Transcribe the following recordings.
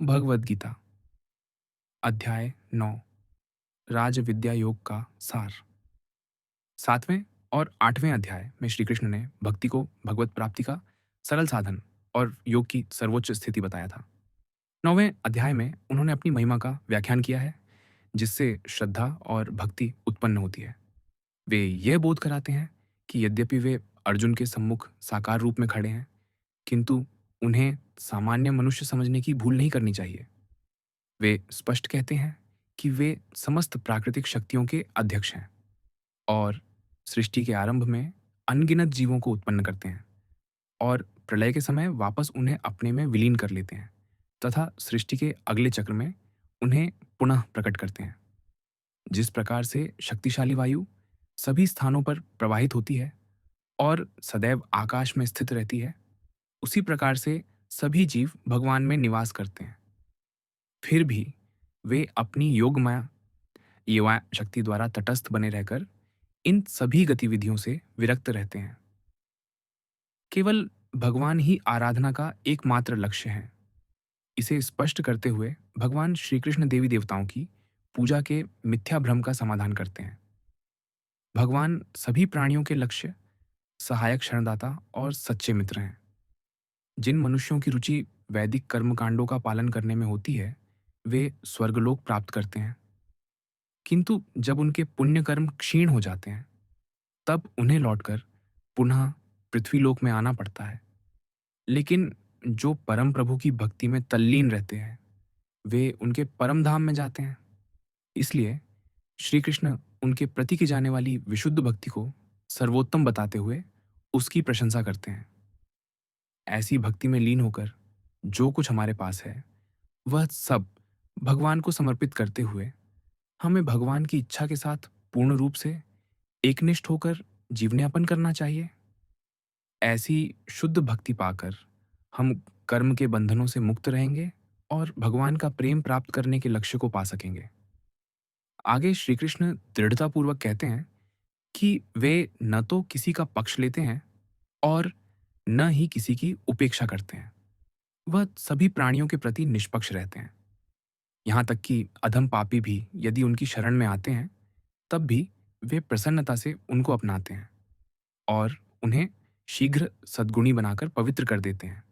भगवद गीता अध्याय 9 राज विद्या योग का सार। 7वें और 8वें अध्याय में श्री कृष्ण ने भक्ति को भगवत प्राप्ति का सरल साधन और योग की सर्वोच्च स्थिति बताया था। 9वें अध्याय में उन्होंने अपनी महिमा का व्याख्यान किया है, जिससे श्रद्धा और भक्ति उत्पन्न होती है। वे यह बोध कराते हैं कि यद्यपि वे अर्जुन के सम्मुख साकार रूप में खड़े हैं, किंतु उन्हें सामान्य मनुष्य समझने की भूल नहीं करनी चाहिए। वे स्पष्ट कहते हैं कि वे समस्त प्राकृतिक शक्तियों के अध्यक्ष हैं और सृष्टि के आरंभ में अनगिनत जीवों को उत्पन्न करते हैं और प्रलय के समय वापस उन्हें अपने में विलीन कर लेते हैं तथा सृष्टि के अगले चक्र में उन्हें पुनः प्रकट करते हैं। जिस प्रकार से शक्तिशाली वायु सभी स्थानों पर प्रवाहित होती है और सदैव आकाश में स्थित रहती है, उसी प्रकार से सभी जीव भगवान में निवास करते हैं। फिर भी वे अपनी योगमय युवा शक्ति द्वारा तटस्थ बने रहकर इन सभी गतिविधियों से विरक्त रहते हैं। केवल भगवान ही आराधना का एकमात्र लक्ष्य है। इसे स्पष्ट करते हुए भगवान श्री कृष्ण देवी देवताओं की पूजा के मिथ्या भ्रम का समाधान करते हैं। भगवान सभी प्राणियों के लक्ष्य, सहायक, शरणदाता और सच्चे मित्र हैं। जिन मनुष्यों की रुचि वैदिक कर्मकांडों का पालन करने में होती है, वे स्वर्गलोक प्राप्त करते हैं। किंतु जब उनके पुण्य कर्म क्षीण हो जाते हैं, तब उन्हें लौटकर पुनः पृथ्वीलोक में आना पड़ता है। लेकिन जो परम प्रभु की भक्ति में तल्लीन रहते हैं, वे उनके परम धाम में जाते हैं। इसलिए श्री कृष्ण उनके प्रति की जाने वाली विशुद्ध भक्ति को सर्वोत्तम बताते हुए उसकी प्रशंसा करते हैं। ऐसी भक्ति में लीन होकर जो कुछ हमारे पास है, वह सब भगवान को समर्पित करते हुए हमें भगवान की इच्छा के साथ पूर्ण रूप से एकनिष्ठ होकर जीवनयापन करना चाहिए। ऐसी शुद्ध भक्ति पाकर हम कर्म के बंधनों से मुक्त रहेंगे और भगवान का प्रेम प्राप्त करने के लक्ष्य को पा सकेंगे। आगे श्री कृष्ण दृढ़तापूर्वक कहते हैं कि वे न तो किसी का पक्ष लेते हैं और न ही किसी की उपेक्षा करते हैं। वह सभी प्राणियों के प्रति निष्पक्ष रहते हैं। यहाँ तक कि अधम पापी भी यदि उनकी शरण में आते हैं, तब भी वे प्रसन्नता से उनको अपनाते हैं और उन्हें शीघ्र सद्गुणी बनाकर पवित्र कर देते हैं।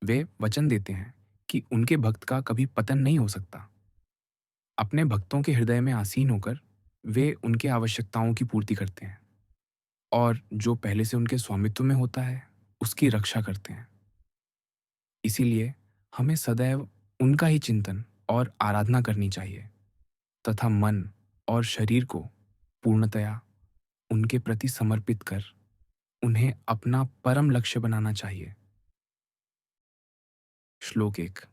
वे वचन देते हैं कि उनके भक्त का कभी पतन नहीं हो सकता। अपने भक्तों के हृदय में आसीन होकर वे उनके आवश्यकताओं की पूर्ति करते हैं और जो पहले से उनके स्वामित्व में होता है, उसकी रक्षा करते हैं। इसीलिए हमें सदैव उनका ही चिंतन और आराधना करनी चाहिए तथा मन और शरीर को पूर्णतया उनके प्रति समर्पित कर उन्हें अपना परम लक्ष्य बनाना चाहिए। श्लोक 1।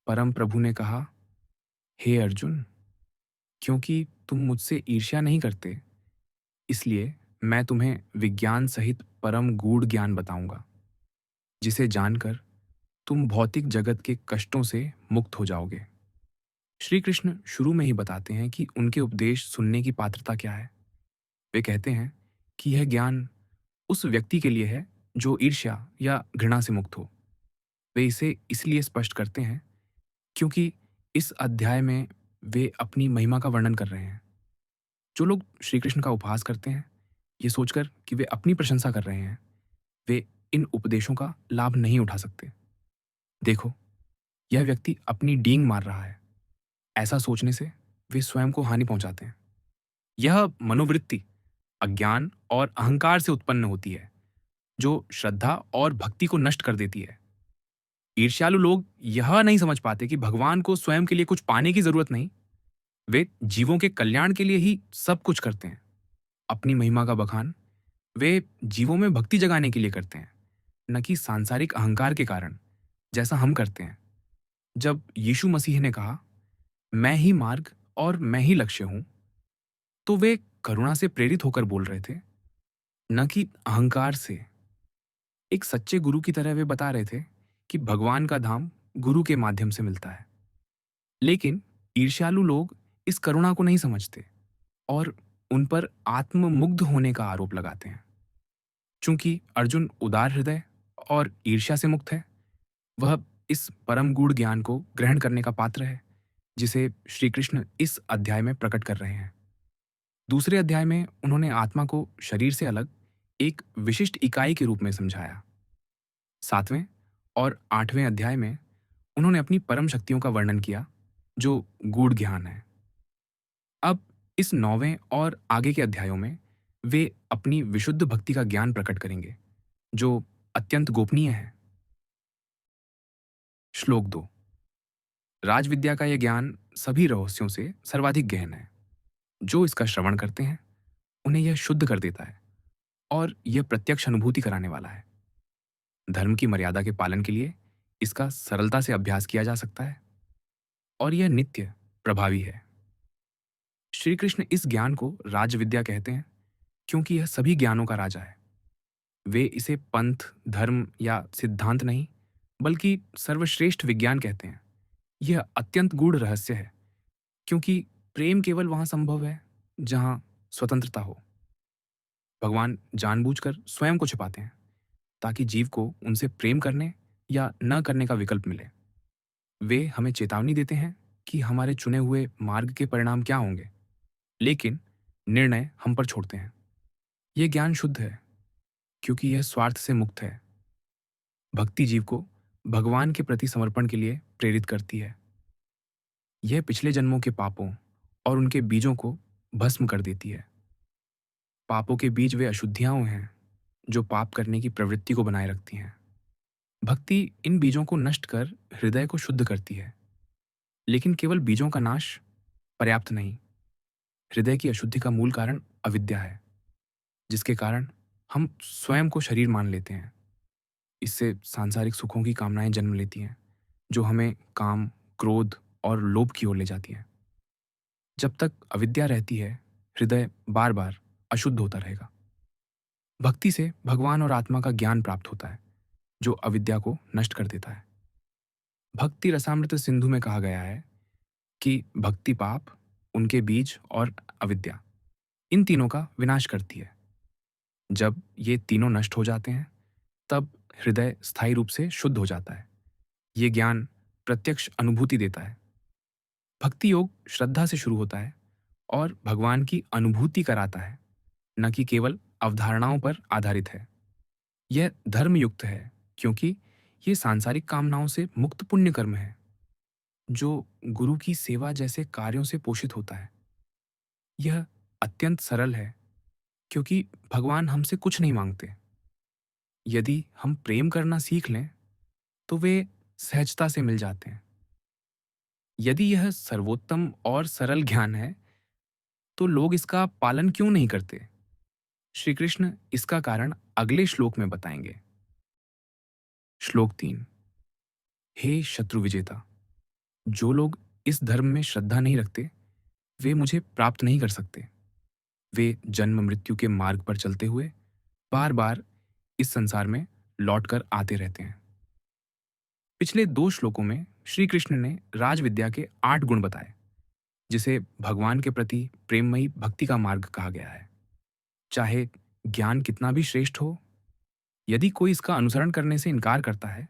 परम प्रभु ने कहा, हे अर्जुन, क्योंकि तुम मुझसे ईर्ष्या नहीं करते, इसलिए मैं तुम्हें विज्ञान सहित परम गूढ़ ज्ञान बताऊंगा, जिसे जानकर तुम भौतिक जगत के कष्टों से मुक्त हो जाओगे। श्री कृष्ण शुरू में ही बताते हैं कि उनके उपदेश सुनने की पात्रता क्या है। वे कहते हैं कि यह ज्ञान उस व्यक्ति के लिए है जो ईर्ष्या या घृणा से मुक्त हो। वे इसे इसलिए स्पष्ट करते हैं क्योंकि इस अध्याय में वे अपनी महिमा का वर्णन कर रहे हैं। जो लोग श्री कृष्ण का उपहास करते हैं, ये सोचकर कि वे अपनी प्रशंसा कर रहे हैं, वे इन उपदेशों का लाभ नहीं उठा सकते। देखो, यह व्यक्ति अपनी डींग मार रहा है। ऐसा सोचने से वे स्वयं को हानि पहुंचाते हैं। यह मनोवृत्ति अज्ञान और अहंकार से उत्पन्न होती है, जो श्रद्धा और भक्ति को नष्ट कर देती है। ईर्ष्यालु लोग यह नहीं समझ पाते कि भगवान को स्वयं के लिए कुछ पाने की जरूरत नहीं, वे जीवों के कल्याण के लिए ही सब कुछ करते हैं। अपनी महिमा का बखान वे जीवों में भक्ति जगाने के लिए करते हैं, न कि सांसारिक अहंकार के कारण, जैसा हम करते हैं। जब यीशु मसीह ने कहा, मैं ही मार्ग और मैं ही लक्ष्य हूं, तो वे करुणा से प्रेरित होकर बोल रहे थे, न कि अहंकार से। एक सच्चे गुरु की तरह वे बता रहे थे कि भगवान का धाम गुरु के माध्यम से मिलता है। लेकिन ईर्ष्यालु लोग इस करुणा को नहीं समझते और उन पर आत्ममुग्ध होने का आरोप लगाते हैं। चूंकि अर्जुन उदार हृदय और ईर्ष्या से मुक्त है, वह इस परम गूढ़ ज्ञान को ग्रहण करने का पात्र है, जिसे श्री कृष्ण इस अध्याय में प्रकट कर रहे हैं। दूसरे अध्याय में उन्होंने आत्मा को शरीर से अलग एक विशिष्ट इकाई के रूप में समझाया। 7वें और 8वें अध्याय में उन्होंने अपनी परम शक्तियों का वर्णन किया, जो गूढ़ ज्ञान है। अब इस 9वें और आगे के अध्यायों में वे अपनी विशुद्ध भक्ति का ज्ञान प्रकट करेंगे, जो अत्यंत गोपनीय है। श्लोक 2। राजविद्या का यह ज्ञान सभी रहस्यों से सर्वाधिक गहन है। जो इसका श्रवण करते हैं, उन्हें यह शुद्ध कर देता है और यह प्रत्यक्ष अनुभूति कराने वाला है। धर्म की मर्यादा के पालन के लिए इसका सरलता से अभ्यास किया जा सकता है और यह नित्य प्रभावी है। श्री कृष्ण इस ज्ञान को राजविद्या कहते हैं क्योंकि यह सभी ज्ञानों का राजा है। वे इसे पंथ, धर्म या सिद्धांत नहीं, बल्कि सर्वश्रेष्ठ विज्ञान कहते हैं। यह अत्यंत गूढ़ रहस्य है, क्योंकि प्रेम केवल वहां संभव है जहां स्वतंत्रता हो। भगवान जानबूझकर स्वयं को छिपाते हैं ताकि जीव को उनसे प्रेम करने या न करने का विकल्प मिले। वे हमें चेतावनी देते हैं कि हमारे चुने हुए मार्ग के परिणाम क्या होंगे, लेकिन निर्णय हम पर छोड़ते हैं। यह ज्ञान शुद्ध है क्योंकि यह स्वार्थ से मुक्त है। भक्ति जीव को भगवान के प्रति समर्पण के लिए प्रेरित करती है। यह पिछले जन्मों के पापों और उनके बीजों को भस्म कर देती है। पापों के बीज वे अशुद्धियां हैं जो पाप करने की प्रवृत्ति को बनाए रखती हैं। भक्ति इन बीजों को नष्ट कर हृदय को शुद्ध करती है। लेकिन केवल बीजों का नाश पर्याप्त नहीं। हृदय की अशुद्धि का मूल कारण अविद्या है, जिसके कारण हम स्वयं को शरीर मान लेते हैं। इससे सांसारिक सुखों की कामनाएं जन्म लेती हैं, जो हमें काम, क्रोध और लोभ की ओर ले जाती हैं। जब तक अविद्या रहती है, हृदय बार बार अशुद्ध होता रहेगा। भक्ति से भगवान और आत्मा का ज्ञान प्राप्त होता है, जो अविद्या को नष्ट कर देता है। भक्ति रसामृत सिंधु में कहा गया है कि भक्ति पाप, उनके बीज और अविद्या, इन तीनों का विनाश करती है। जब ये तीनों नष्ट हो जाते हैं, तब हृदय स्थायी रूप से शुद्ध हो जाता है। ये ज्ञान प्रत्यक्ष अनुभूति देता है। भक्ति योग श्रद्धा से शुरू होता है और भगवान की अनुभूति कराता है, न कि केवल अवधारणाओं पर आधारित है। यह धर्मयुक्त है क्योंकि ये सांसारिक कामनाओं से मुक्त पुण्य कर्म है, जो गुरु की सेवा जैसे कार्यों से पोषित होता है। यह अत्यंत सरल है क्योंकि भगवान हमसे कुछ नहीं मांगते। यदि हम प्रेम करना सीख लें, तो वे सहजता से मिल जाते हैं। यदि यह सर्वोत्तम और सरल ज्ञान है, तो लोग इसका पालन क्यों नहीं करते? श्री कृष्ण इसका कारण अगले श्लोक में बताएंगे। श्लोक 3। हे शत्रु विजेता, जो लोग इस धर्म में श्रद्धा नहीं रखते, वे मुझे प्राप्त नहीं कर सकते। वे जन्म मृत्यु के मार्ग पर चलते हुए बार बार इस संसार में लौटकर आते रहते हैं। पिछले 2 श्लोकों में श्री कृष्ण ने राजविद्या के 8 गुण बताए, जिसे भगवान के प्रति प्रेममयी भक्ति का मार्ग कहा गया है। चाहे ज्ञान कितना भी श्रेष्ठ हो, यदि कोई इसका अनुसरण करने से इनकार करता है,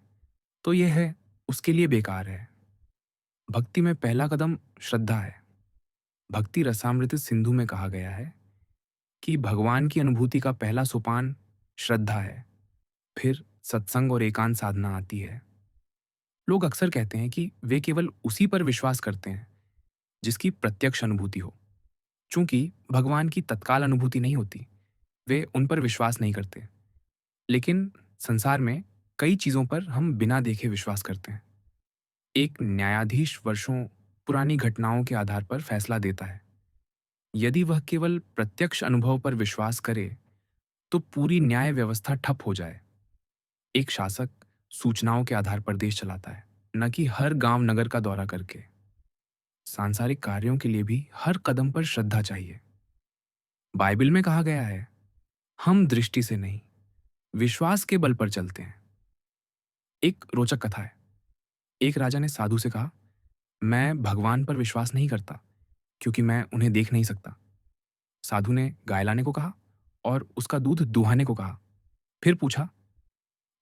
तो यह है उसके लिए बेकार है। भक्ति में पहला कदम श्रद्धा है। भक्ति रसामृत सिंधु में कहा गया है कि भगवान की अनुभूति का पहला सोपान श्रद्धा है, फिर सत्संग और एकांत साधना आती है। लोग अक्सर कहते हैं कि वे केवल उसी पर विश्वास करते हैं जिसकी प्रत्यक्ष अनुभूति हो। चूंकि भगवान की तत्काल अनुभूति नहीं होती, वे उन पर विश्वास नहीं करते। लेकिन संसार में कई चीजों पर हम बिना देखे विश्वास करते हैं। एक न्यायाधीश वर्षों पुरानी घटनाओं के आधार पर फैसला देता है। यदि वह केवल प्रत्यक्ष अनुभव पर विश्वास करे, तो पूरी न्याय व्यवस्था ठप हो जाए। एक शासक सूचनाओं के आधार पर देश चलाता है, न कि हर गांव नगर का दौरा करके। सांसारिक कार्यों के लिए भी हर कदम पर श्रद्धा चाहिए। बाइबल में कहा गया है, हम दृष्टि से नहीं, विश्वास के बल पर चलते हैं। एक रोचक कथा है। एक राजा ने साधु से कहा, मैं भगवान पर विश्वास नहीं करता क्योंकि मैं उन्हें देख नहीं सकता। साधु ने गाय लाने को कहा और उसका दूध दुहाने को कहा। फिर पूछा,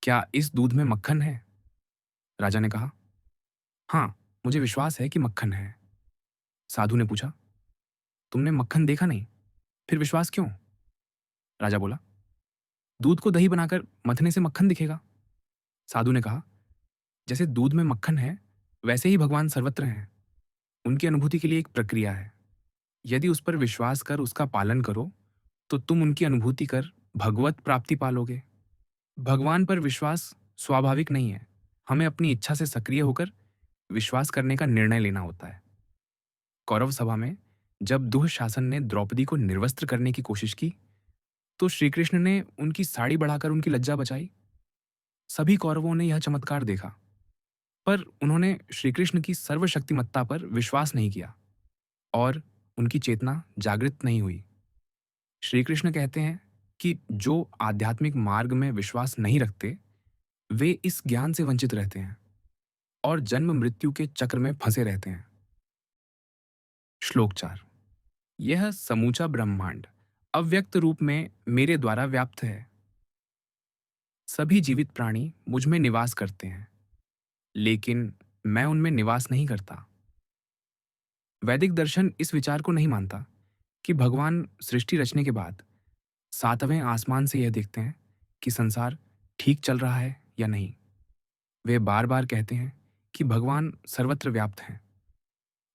क्या इस दूध में मक्खन है? राजा ने कहा, हाँ, मुझे विश्वास है कि मक्खन है। साधु ने पूछा, तुमने मक्खन देखा नहीं, फिर विश्वास क्यों? राजा बोला, दूध को दही बनाकर मथने से मक्खन दिखेगा। साधु ने कहा, जैसे दूध में मक्खन है, वैसे ही भगवान सर्वत्र हैं। उनकी अनुभूति के लिए एक प्रक्रिया है। यदि उस पर विश्वास कर उसका पालन करो, तो तुम उनकी अनुभूति कर भगवत प्राप्ति पालोगे। भगवान पर विश्वास स्वाभाविक नहीं है। हमें अपनी इच्छा से सक्रिय होकर विश्वास करने का निर्णय लेना होता है। कौरव सभा में जब दुःशासन ने द्रौपदी को निर्वस्त्र करने की कोशिश की, तो श्री कृष्ण ने उनकी साड़ी बढ़ाकर उनकी लज्जा बचाई। सभी कौरवों ने यह चमत्कार देखा, पर उन्होंने श्री कृष्ण की सर्वशक्तिमत्ता पर विश्वास नहीं किया और उनकी चेतना जागृत नहीं हुई। श्री कृष्ण कहते हैं कि जो आध्यात्मिक मार्ग में विश्वास नहीं रखते, वे इस ज्ञान से वंचित रहते हैं और जन्म मृत्यु के चक्र में फंसे रहते हैं। श्लोक 4। यह समूचा ब्रह्मांड अव्यक्त रूप में मेरे द्वारा व्याप्त है। सभी जीवित प्राणी मुझ में निवास करते हैं, लेकिन मैं उनमें निवास नहीं करता। वैदिक दर्शन इस विचार को नहीं मानता कि भगवान सृष्टि रचने के बाद सातवें आसमान से यह देखते हैं कि संसार ठीक चल रहा है या नहीं। वे बार बार कहते हैं कि भगवान सर्वत्र व्याप्त हैं।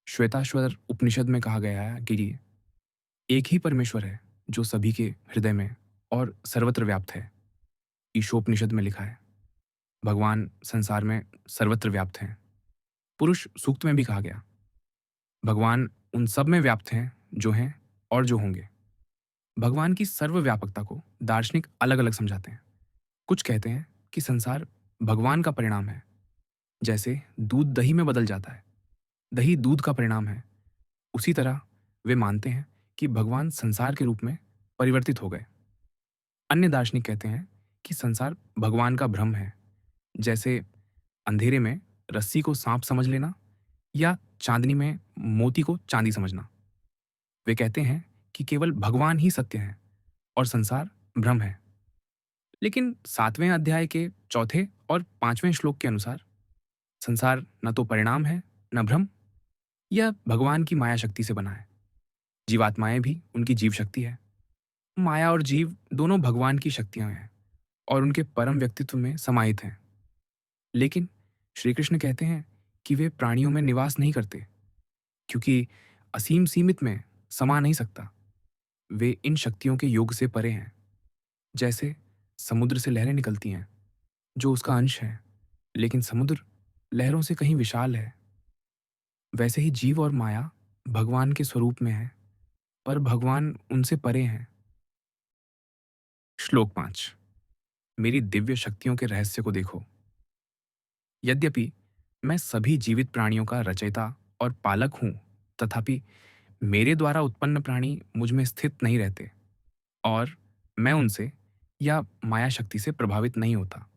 श्वेताश्वर उपनिषद में कहा गया है कि एक ही परमेश्वर है जो सभी के हृदय में और सर्वत्र व्याप्त है। ईशोपनिषद में लिखा है, भगवान संसार में सर्वत्र व्याप्त हैं। पुरुष सूक्त में भी कहा गया, भगवान उन सब में व्याप्त हैं जो हैं और जो होंगे। भगवान की सर्वव्यापकता को दार्शनिक अलग अलग समझाते हैं। कुछ कहते हैं कि संसार भगवान का परिणाम है, जैसे दूध दही में बदल जाता है, दही दूध का परिणाम है। उसी तरह वे मानते हैं कि भगवान संसार के रूप में परिवर्तित हो गए। अन्य दार्शनिक कहते हैं कि संसार भगवान का भ्रम है, जैसे अंधेरे में रस्सी को सांप समझ लेना या चांदनी में मोती को चांदी समझना। वे कहते हैं कि केवल भगवान ही सत्य है और संसार भ्रम है। लेकिन 7वें अध्याय के 4 और 5वें श्लोक के अनुसार संसार न तो परिणाम है, न भ्रम। यह भगवान की माया शक्ति से बना है। जीवात्माएं भी उनकी जीव शक्ति है। माया और जीव दोनों भगवान की शक्तियां हैं और उनके परम व्यक्तित्व में समाहित हैं। लेकिन श्री कृष्ण कहते हैं कि वे प्राणियों में निवास नहीं करते, क्योंकि असीम सीमित में समा नहीं सकता। वे इन शक्तियों के योग से परे हैं। जैसे समुद्र से लहरें निकलती हैं, जो उसका अंश है, लेकिन समुद्र लहरों से कहीं विशाल है। वैसे ही जीव और माया भगवान के स्वरूप में है, पर भगवान उनसे परे हैं। श्लोक 5। मेरी दिव्य शक्तियों के रहस्य को देखो। यद्यपि मैं सभी जीवित प्राणियों का रचयिता और पालक हूं, तथापि मेरे द्वारा उत्पन्न प्राणी मुझ में स्थित नहीं रहते और मैं उनसे या माया शक्ति से प्रभावित नहीं होता।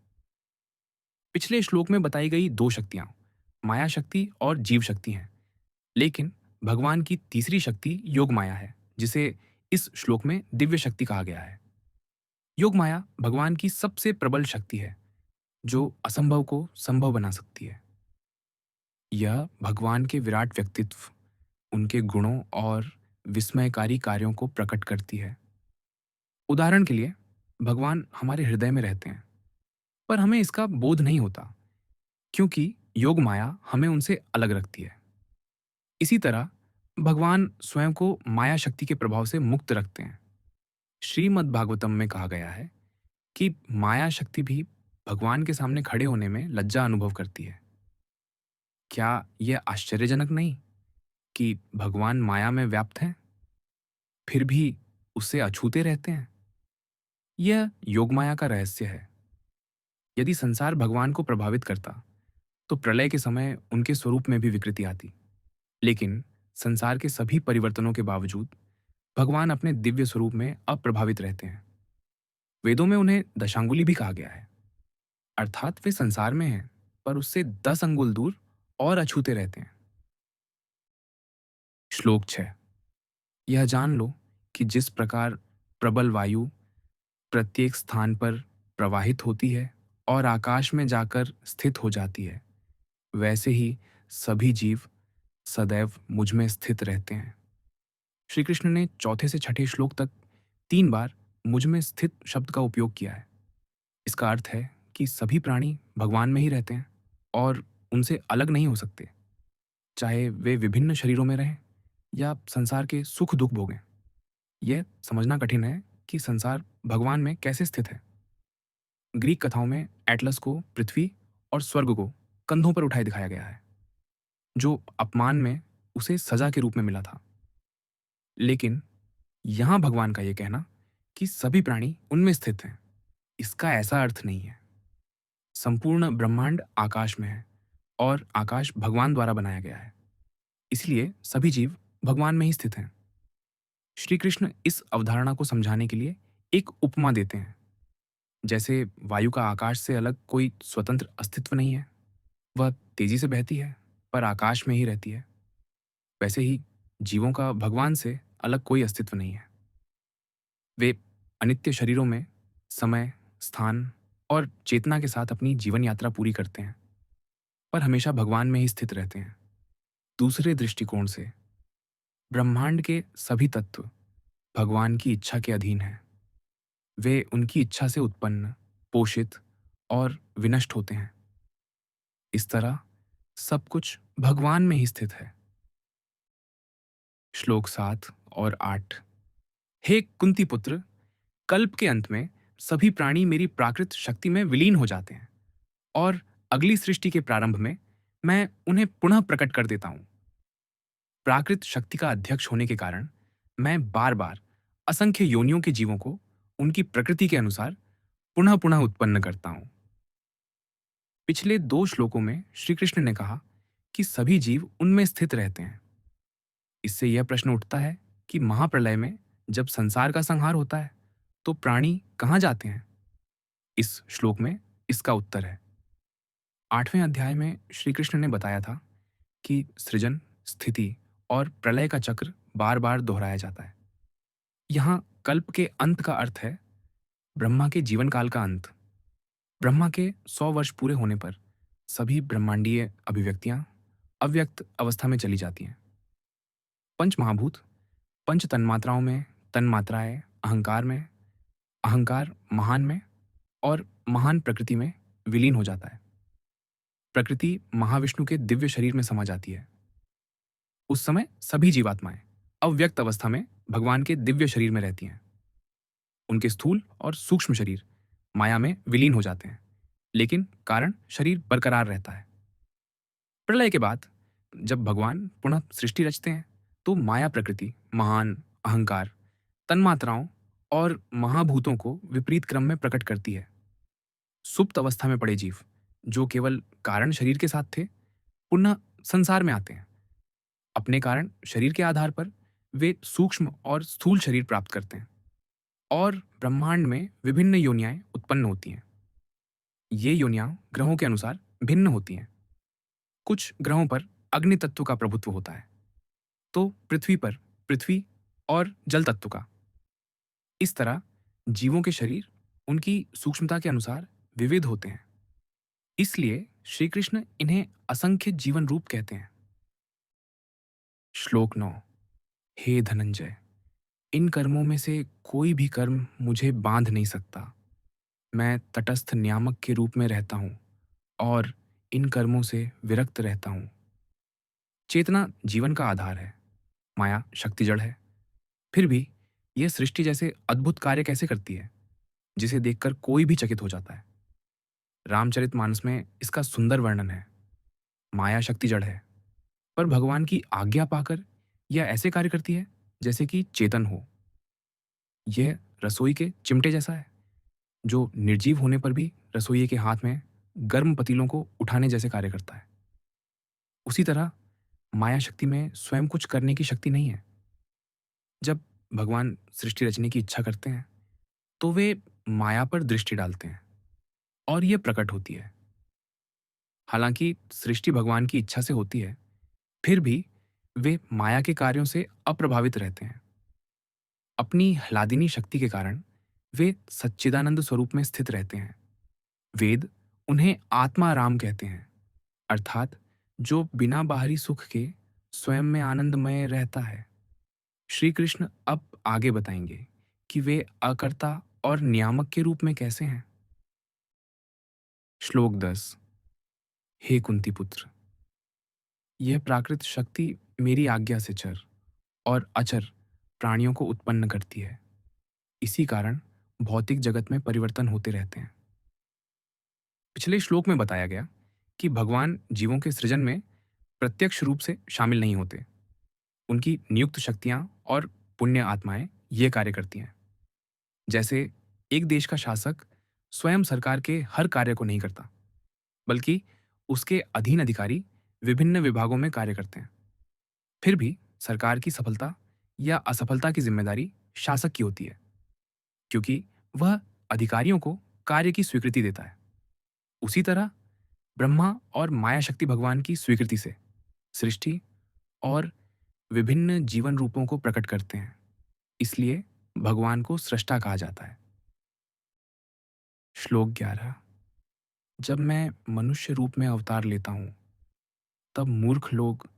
पिछले श्लोक में बताई गई दो शक्तियां माया शक्ति और जीव शक्ति हैं, लेकिन भगवान की तीसरी शक्ति योग माया है, जिसे इस श्लोक में दिव्य शक्ति कहा गया है। योग माया भगवान की सबसे प्रबल शक्ति है, जो असंभव को संभव बना सकती है। यह भगवान के विराट व्यक्तित्व, उनके गुणों और विस्मयकारी कार्यों को प्रकट करती है। उदाहरण के लिए, भगवान हमारे हृदय में रहते हैं, पर हमें इसका बोध नहीं होता, क्योंकि योग माया हमें उनसे अलग रखती है। इसी तरह भगवान स्वयं को माया शक्ति के प्रभाव से मुक्त रखते हैं। श्रीमद् भागवतम में कहा गया है कि माया शक्ति भी भगवान के सामने खड़े होने में लज्जा अनुभव करती है। क्या यह आश्चर्यजनक नहीं कि भगवान माया में व्याप्त हैं, फिर भी उससे अछूते रहते हैं? यह योग माया का रहस्य है। यदि संसार भगवान को प्रभावित करता, तो प्रलय के समय उनके स्वरूप में भी विकृति आती। लेकिन संसार के सभी परिवर्तनों के बावजूद भगवान अपने दिव्य स्वरूप में अप्रभावित रहते हैं। वेदों में उन्हें दशांगुली भी कहा गया है, अर्थात वे संसार में हैं, पर उससे 10 अंगुल दूर और अछूते रहते हैं। श्लोक 6। यह जान लो कि जिस प्रकार प्रबल वायु प्रत्येक स्थान पर प्रवाहित होती है और आकाश में जाकर स्थित हो जाती है, वैसे ही सभी जीव सदैव मुझ में स्थित रहते हैं। श्री कृष्ण ने चौथे से छठे श्लोक तक 3 बार मुझ में स्थित शब्द का उपयोग किया है। इसका अर्थ है कि सभी प्राणी भगवान में ही रहते हैं और उनसे अलग नहीं हो सकते, चाहे वे विभिन्न शरीरों में रहें या संसार के सुख दुख भोगें। यह समझना कठिन है कि संसार भगवान में कैसे स्थित है। ग्रीक कथाओं में एटलस को पृथ्वी और स्वर्ग को कंधों पर उठाए दिखाया गया है, जो अपमान में उसे सजा के रूप में मिला था। लेकिन यहां भगवान का यह कहना कि सभी प्राणी उनमें स्थित हैं, इसका ऐसा अर्थ नहीं है। संपूर्ण ब्रह्मांड आकाश में है और आकाश भगवान द्वारा बनाया गया है, इसलिए सभी जीव भगवान में ही स्थित हैं। श्री कृष्ण इस अवधारणा को समझाने के लिए एक उपमा देते हैं। जैसे वायु का आकाश से अलग कोई स्वतंत्र अस्तित्व नहीं है, वह तेजी से बहती है पर आकाश में ही रहती है। वैसे ही जीवों का भगवान से अलग कोई अस्तित्व नहीं है। वे अनित्य शरीरों में समय, स्थान और चेतना के साथ अपनी जीवन यात्रा पूरी करते हैं, पर हमेशा भगवान में ही स्थित रहते हैं। दूसरे दृष्टिकोण से ब्रह्मांड के सभी तत्व भगवान की इच्छा के अधीन हैं। वे उनकी इच्छा से उत्पन्न, पोषित और विनष्ट होते हैं। इस तरह सब कुछ भगवान में ही स्थित है। श्लोक 7 और 8। हे कुंती पुत्र, कल्प के अंत में सभी प्राणी मेरी प्राकृत शक्ति में विलीन हो जाते हैं और अगली सृष्टि के प्रारंभ में मैं उन्हें पुनः प्रकट कर देता हूं। प्राकृत शक्ति का अध्यक्ष होने के कारण मैं बार बार असंख्य योनियों के जीवों को उनकी प्रकृति के अनुसार पुनः पुनः उत्पन्न करता हूं। पिछले 2 श्लोकों में श्री कृष्ण ने कहा कि सभी जीव उनमें स्थित रहते हैं। इससे यह प्रश्न उठता है कि महाप्रलय में जब संसार का संहार होता है तो प्राणी कहाँ जाते हैं? इस श्लोक में इसका उत्तर है। 8वें अध्याय में श्री कृष्ण ने बताया था कि सृजन, स्थिति और प्रलय का चक्र बार बार दोहराया जाता है। यहाँ कल्प के अंत का अर्थ है ब्रह्मा के जीवन काल का अंत। ब्रह्मा के 100 वर्ष पूरे होने पर सभी ब्रह्मांडीय अभिव्यक्तियां अव्यक्त अवस्था में चली जाती हैं। पंच महाभूत, पंच तन्मात्राओं में तन्मात्राएं अहंकार में, अहंकार महान में और महान प्रकृति में विलीन हो जाता है। प्रकृति महाविष्णु के दिव्य शरीर में समा जाती है। उस समय सभी जीवात्माएं अव्यक्त अवस्था में भगवान के दिव्य शरीर में रहती हैं। उनके स्थूल और सूक्ष्म शरीर माया में विलीन हो जाते हैं, लेकिन कारण शरीर बरकरार रहता है। प्रलय के बाद जब भगवान पुनः सृष्टि रचते हैं तो माया प्रकृति महान, अहंकार, तन्मात्राओं और महाभूतों को विपरीत क्रम में प्रकट करती है। सुप्त अवस्था में पड़े जीव, जो केवल कारण शरीर के साथ थे, पुनः संसार में आते हैं। अपने कारण शरीर के आधार पर वे सूक्ष्म और स्थूल शरीर प्राप्त करते हैं और ब्रह्मांड में विभिन्न योनियाएं उत्पन्न होती हैं। ये योनियां ग्रहों के अनुसार भिन्न होती हैं। कुछ ग्रहों पर अग्नि तत्व का प्रभुत्व होता है, तो पृथ्वी पर पृथ्वी और जल तत्व का। इस तरह जीवों के शरीर उनकी सूक्ष्मता के अनुसार विविध होते हैं। इसलिए श्री कृष्ण इन्हें असंख्य जीवन रूप कहते हैं। श्लोक 9। हे धनंजय, इन कर्मों में से कोई भी कर्म मुझे बांध नहीं सकता। मैं तटस्थ नियामक के रूप में रहता हूं और इन कर्मों से विरक्त रहता हूं। चेतना जीवन का आधार है, माया शक्ति जड़ है। फिर भी यह सृष्टि जैसे अद्भुत कार्य कैसे करती है, जिसे देखकर कोई भी चकित हो जाता है। रामचरितमानस में इसका सुंदर वर्णन है। माया शक्ति जड़ है, पर भगवान की आज्ञा पाकर यह ऐसे कार्य करती है जैसे कि चेतन हो। यह रसोई के चिमटे जैसा है, जो निर्जीव होने पर भी रसोइये के हाथ में गर्म पतीलों को उठाने जैसे कार्य करता है। उसी तरह माया शक्ति में स्वयं कुछ करने की शक्ति नहीं है। जब भगवान सृष्टि रचने की इच्छा करते हैं तो वे माया पर दृष्टि डालते हैं और यह प्रकट होती है। हालांकि सृष्टि भगवान की इच्छा से होती है, फिर भी वे माया के कार्यों से अप्रभावित रहते हैं। अपनी ह्लादिनी शक्ति के कारण वे सच्चिदानंद स्वरूप में स्थित रहते हैं। वेद उन्हें आत्मा राम कहते हैं। अर्थात जो बिना बाहरी सुख के स्वयं में आनंदमय रहता है। श्री कृष्ण अब आगे बताएंगे कि वे अकर्ता और नियामक के रूप में कैसे हैं। श्लोक 10। हे कुंती पुत्र, यह प्राकृत शक्ति मेरी आज्ञा से चर और अचर प्राणियों को उत्पन्न करती है। इसी कारण भौतिक जगत में परिवर्तन होते रहते हैं। पिछले श्लोक में बताया गया कि भगवान जीवों के सृजन में प्रत्यक्ष रूप से शामिल नहीं होते। उनकी नियुक्त शक्तियां और पुण्य आत्माएं ये कार्य करती हैं। जैसे एक देश का शासक स्वयं सरकार के हर कार्य को नहीं करता, बल्कि उसके अधीन अधिकारी विभिन्न विभागों में कार्य करते हैं। फिर भी सरकार की सफलता या असफलता की जिम्मेदारी शासक की होती है, क्योंकि वह अधिकारियों को कार्य की स्वीकृति देता है। उसी तरह ब्रह्मा और माया शक्ति भगवान की स्वीकृति से सृष्टि और विभिन्न जीवन रूपों को प्रकट करते हैं। इसलिए भगवान को सृष्टा कहा जाता है। श्लोक 11। जब मैं मनुष्य रूप में अवतार लेता हूँ, तब मूर्ख लोग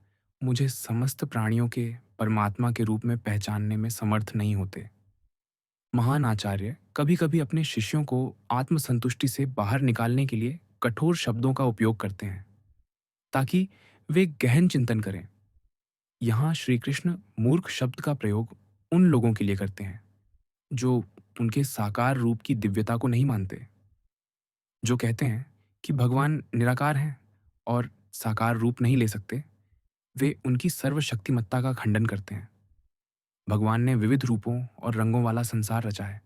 मुझे समस्त प्राणियों के परमात्मा के रूप में पहचानने में समर्थ नहीं होते। महान आचार्य कभी कभी अपने शिष्यों को आत्मसंतुष्टि से बाहर निकालने के लिए कठोर शब्दों का उपयोग करते हैं, ताकि वे गहन चिंतन करें। यहाँ श्री कृष्ण मूर्ख शब्द का प्रयोग उन लोगों के लिए करते हैं जो उनके साकार रूप की दिव्यता को नहीं मानते, जो कहते हैं कि भगवान निराकार हैं और साकार रूप नहीं ले सकते। वे उनकी सर्वशक्तिमत्ता का खंडन करते हैं। भगवान ने विविध रूपों और रंगों वाला संसार रचा है।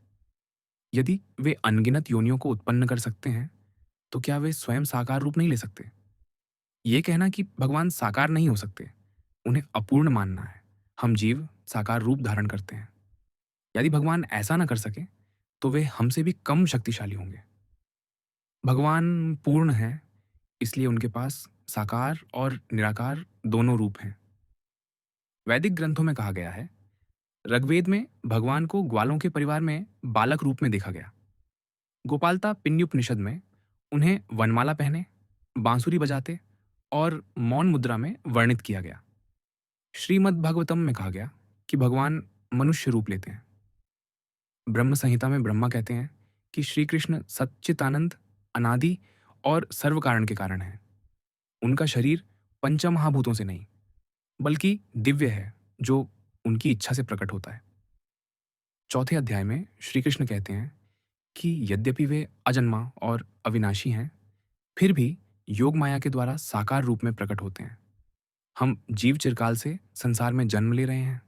यदि वे अनगिनत योनियों को उत्पन्न कर सकते हैं, तो क्या वे स्वयं साकार रूप नहीं ले सकते? ये कहना कि भगवान साकार नहीं हो सकते, उन्हें अपूर्ण मानना है। हम जीव साकार रूप धारण करते हैं। यदि भगवान ऐसा न कर सके, तो वे हमसे भी कम शक्तिशाली होंगे। भगवान पूर्ण हैं, इसलिए उनके पास साकार और निराकार दोनों रूप हैं। वैदिक ग्रंथों में कहा गया है, ऋग्वेद में भगवान को ग्वालों के परिवार में बालक रूप में देखा गया। गोपालता पिन्युपनिषद में उन्हें वनमाला पहने, बांसुरी बजाते और मौन मुद्रा में वर्णित किया गया। श्रीमद् भागवतम में कहा गया कि भगवान मनुष्य रूप लेते हैं। ब्रह्म संहिता में ब्रह्मा कहते हैं कि श्री कृष्ण सच्चिदानंद, अनादि और सर्व कारण के कारण हैं। उनका शरीर पंचमहाभूतों से नहीं, बल्कि दिव्य है, जो उनकी इच्छा से प्रकट होता है। चौथे अध्याय में श्री कृष्ण कहते हैं कि यद्यपि वे अजन्मा और अविनाशी हैं, फिर भी योग माया के द्वारा साकार रूप में प्रकट होते हैं। हम जीव चिरकाल से संसार में जन्म ले रहे हैं।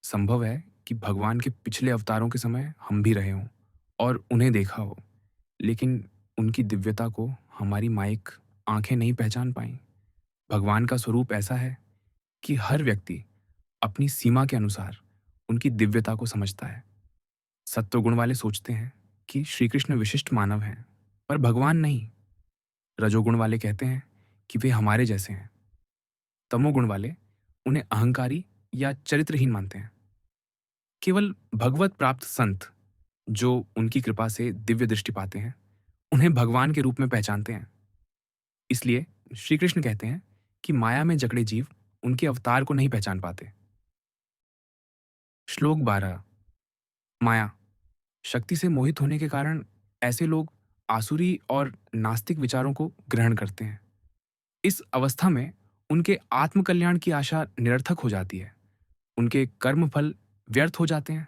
संभव है कि भगवान के पिछले अवतारों के समय हम भी रहे हों और उन्हें देखा हो, लेकिन उनकी दिव्यता को हमारी माइक आंखें नहीं पहचान पाईं। भगवान का स्वरूप ऐसा है कि हर व्यक्ति अपनी सीमा के अनुसार उनकी दिव्यता को समझता है। सत्वगुण वाले सोचते हैं कि श्री कृष्ण विशिष्ट मानव हैं, पर भगवान नहीं। रजोगुण वाले कहते हैं कि वे हमारे जैसे हैं। तमोगुण वाले उन्हें अहंकारी या चरित्रहीन मानते हैं। केवल भगवत प्राप्त संत, जो उनकी कृपा से दिव्य दृष्टि पाते हैं, उन्हें भगवान के रूप में पहचानते हैं। इसलिए श्री कृष्ण कहते हैं कि माया में जकड़े जीव उनके अवतार को नहीं पहचान पाते। श्लोक 12। माया शक्ति से मोहित होने के कारण ऐसे लोग आसुरी और नास्तिक विचारों को ग्रहण करते हैं। इस अवस्था में उनके आत्मकल्याण की आशा निरर्थक हो जाती है। उनके कर्म फल व्यर्थ हो जाते हैं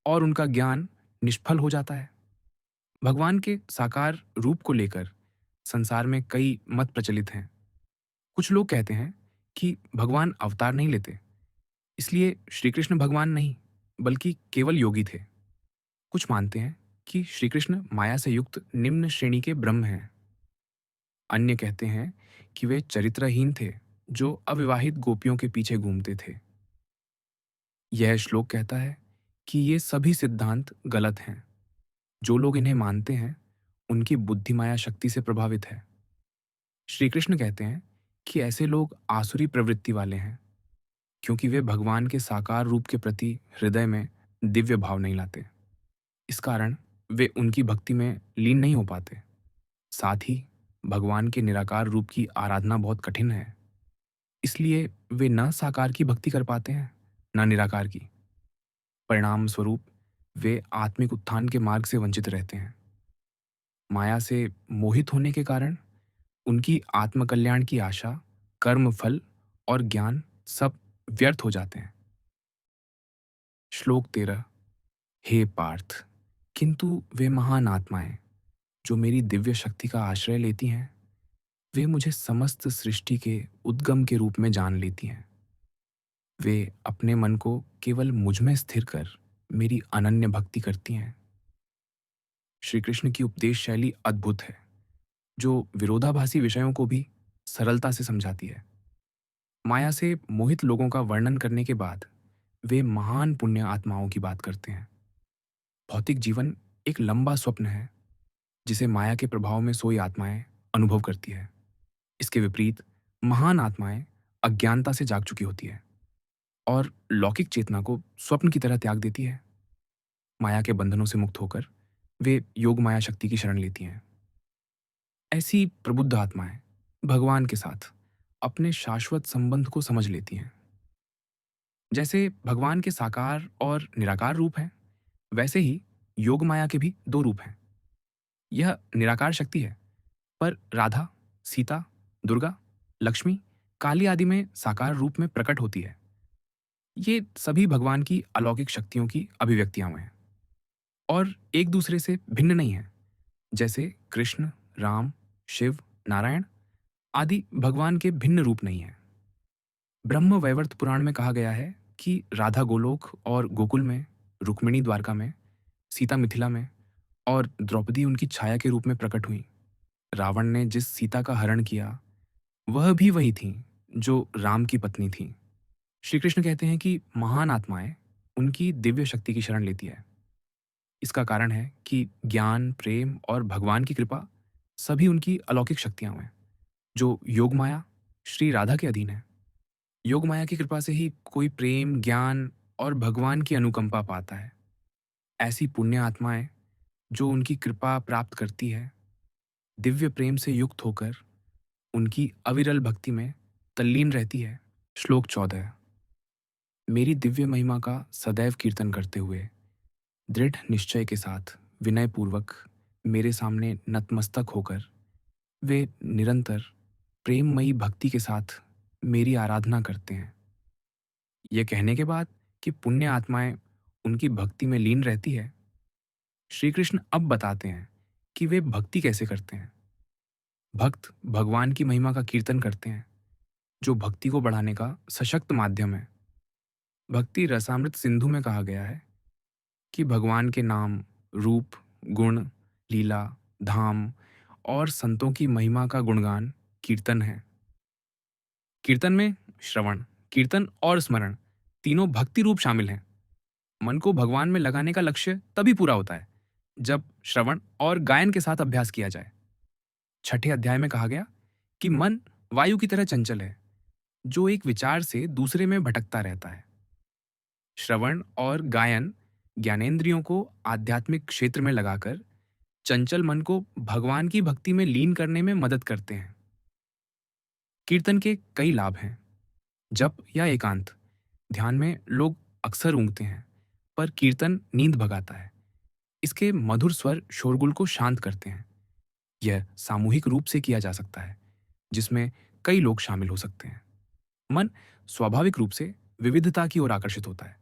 और उनका ज्ञान निष्फल हो जाता है। भगवान के साकार रूप को लेकर संसार में कई मत प्रचलित हैं। कुछ लोग कहते हैं कि भगवान अवतार नहीं लेते, इसलिए श्री कृष्ण भगवान नहीं, बल्कि केवल योगी थे। कुछ मानते हैं कि श्री कृष्ण माया से युक्त निम्न श्रेणी के ब्रह्म हैं। अन्य कहते हैं कि वे चरित्रहीन थे, जो अविवाहित गोपियों के पीछे घूमते थे। यह श्लोक कहता है कि ये सभी सिद्धांत गलत हैं। जो लोग इन्हें मानते हैं, उनकी बुद्धि माया शक्ति से प्रभावित है। श्री कृष्ण कहते हैं कि ऐसे लोग आसुरी प्रवृत्ति वाले हैं, क्योंकि वे भगवान के साकार रूप के प्रति हृदय में दिव्य भाव नहीं लाते। इस कारण वे उनकी भक्ति में लीन नहीं हो पाते। साथ ही भगवान के निराकार रूप की आराधना बहुत कठिन है, इसलिए वे न साकार की भक्ति कर पाते हैं, न निराकार की। परिणाम स्वरूप वे आत्मिक उत्थान के मार्ग से वंचित रहते हैं। माया से मोहित होने के कारण उनकी आत्मकल्याण की आशा, कर्म फल और ज्ञान सब व्यर्थ हो जाते हैं। श्लोक 13। हे पार्थ, किंतु वे महान आत्माएं जो मेरी दिव्य शक्ति का आश्रय लेती हैं, वे मुझे समस्त सृष्टि के उद्गम के रूप में जान लेती हैं। वे अपने मन को केवल मुझ में स्थिर कर मेरी अनन्य भक्ति करती हैं। श्री कृष्ण की उपदेश शैली अद्भुत है, जो विरोधाभासी विषयों को भी सरलता से समझाती है। माया से मोहित लोगों का वर्णन करने के बाद वे महान पुण्य आत्माओं की बात करते हैं। भौतिक जीवन एक लंबा स्वप्न है जिसे माया के प्रभाव में सोई आत्माएं अनुभव करती है। इसके विपरीत महान आत्माएं अज्ञानता से जाग चुकी होती है और लौकिक चेतना को स्वप्न की तरह त्याग देती है। माया के बंधनों से मुक्त होकर वे योग माया शक्ति की शरण लेती हैं। ऐसी प्रबुद्ध आत्माएं भगवान के साथ अपने शाश्वत संबंध को समझ लेती हैं। जैसे भगवान के साकार और निराकार रूप हैं, वैसे ही योग माया के भी दो रूप हैं। यह निराकार शक्ति है, पर राधा, सीता, दुर्गा, लक्ष्मी, काली आदि में साकार रूप में प्रकट होती है। ये सभी भगवान की अलौकिक शक्तियों की अभिव्यक्तियां हैं और एक दूसरे से भिन्न नहीं हैं। जैसे कृष्ण, राम, शिव, नारायण आदि भगवान के भिन्न रूप नहीं हैं। ब्रह्म वैवर्त पुराण में कहा गया है कि राधा गोलोक और गोकुल में, रुक्मिणी द्वारका में, सीता मिथिला में और द्रौपदी उनकी छाया के रूप में प्रकट हुई। रावण ने जिस सीता का हरण किया, वह भी वही थी जो राम की पत्नी थी। श्री कृष्ण कहते हैं कि महान आत्माएं उनकी दिव्य शक्ति की शरण लेती है। इसका कारण है कि ज्ञान, प्रेम और भगवान की कृपा सभी उनकी अलौकिक शक्तियां हैं, जो योग माया श्री राधा के अधीन है। योग माया की कृपा से ही कोई प्रेम, ज्ञान और भगवान की अनुकंपा पाता है। ऐसी पुण्य आत्माएं जो उनकी कृपा प्राप्त करती है, दिव्य प्रेम से युक्त होकर उनकी अविरल भक्ति में तल्लीन रहती है। श्लोक 14। मेरी दिव्य महिमा का सदैव कीर्तन करते हुए दृढ़ निश्चय के साथ विनयपूर्वक मेरे सामने नतमस्तक होकर वे निरंतर प्रेममयी भक्ति के साथ मेरी आराधना करते हैं। यह कहने के बाद कि पुण्य आत्माएं उनकी भक्ति में लीन रहती है, श्री कृष्ण अब बताते हैं कि वे भक्ति कैसे करते हैं। भक्त भगवान की महिमा का कीर्तन करते हैं, जो भक्ति को बढ़ाने का सशक्त माध्यम है। भक्ति रसामृत सिंधु में कहा गया है कि भगवान के नाम, रूप, गुण, लीला, धाम और संतों की महिमा का गुणगान कीर्तन है। कीर्तन में श्रवण, कीर्तन और स्मरण तीनों भक्ति रूप शामिल हैं। मन को भगवान में लगाने का लक्ष्य तभी पूरा होता है जब श्रवण और गायन के साथ अभ्यास किया जाए। छठे अध्याय में कहा गया कि मन वायु की तरह चंचल है, जो एक विचार से दूसरे में भटकता रहता है। श्रवण और गायन ज्ञानेंद्रियों को आध्यात्मिक क्षेत्र में लगाकर चंचल मन को भगवान की भक्ति में लीन करने में मदद करते हैं। कीर्तन के कई लाभ हैं। जप या एकांत ध्यान में लोग अक्सर ऊँघते हैं, पर कीर्तन नींद भगाता है। इसके मधुर स्वर शोरगुल को शांत करते हैं। यह सामूहिक रूप से किया जा सकता है, जिसमें कई लोग शामिल हो सकते हैं। मन स्वाभाविक रूप से विविधता की ओर आकर्षित होता है,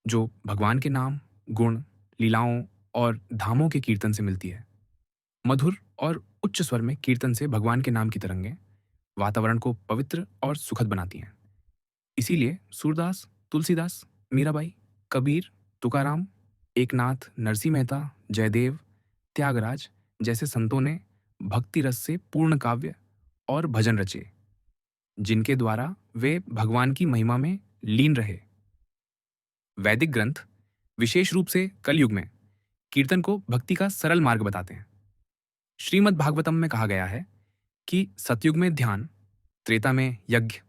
जो भगवान के नाम, गुण, लीलाओं और धामों के कीर्तन से मिलती है। मधुर और उच्च स्वर में कीर्तन से भगवान के नाम की तरंगें वातावरण को पवित्र और सुखद बनाती हैं। इसीलिए सूरदास, तुलसीदास, मीराबाई, कबीर, तुकाराम, एकनाथ, नरसिंह मेहता, जयदेव, त्यागराज जैसे संतों ने भक्ति रस से पूर्ण काव्य और भजन रचे, जिनके द्वारा वे भगवान की महिमा में लीन रहे। वैदिक ग्रंथ, विशेष रूप से कलयुग में, कीर्तन को भक्ति का सरल मार्ग बताते हैं। श्रीमद् भागवतम में कहा गया है कि सतयुग में ध्यान, त्रेता में यज्ञ,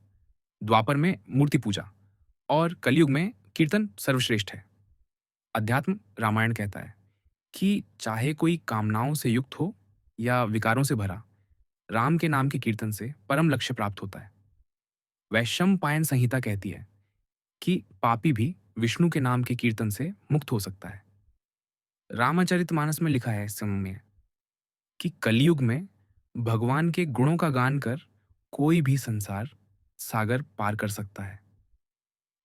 द्वापर में मूर्ति पूजा और कलयुग में कीर्तन सर्वश्रेष्ठ है। अध्यात्म रामायण कहता है कि चाहे कोई कामनाओं से युक्त हो या विकारों से भरा, राम के नाम के कीर्तन से परम लक्ष्य प्राप्त होता है। वैशंपायन संहिता कहती है कि पापी भी विष्णु के नाम के कीर्तन से मुक्त हो सकता है। रामचरितमानस में लिखा है इस समय कि कलयुग में भगवान के गुणों का गान कर कोई भी संसार सागर पार कर सकता है।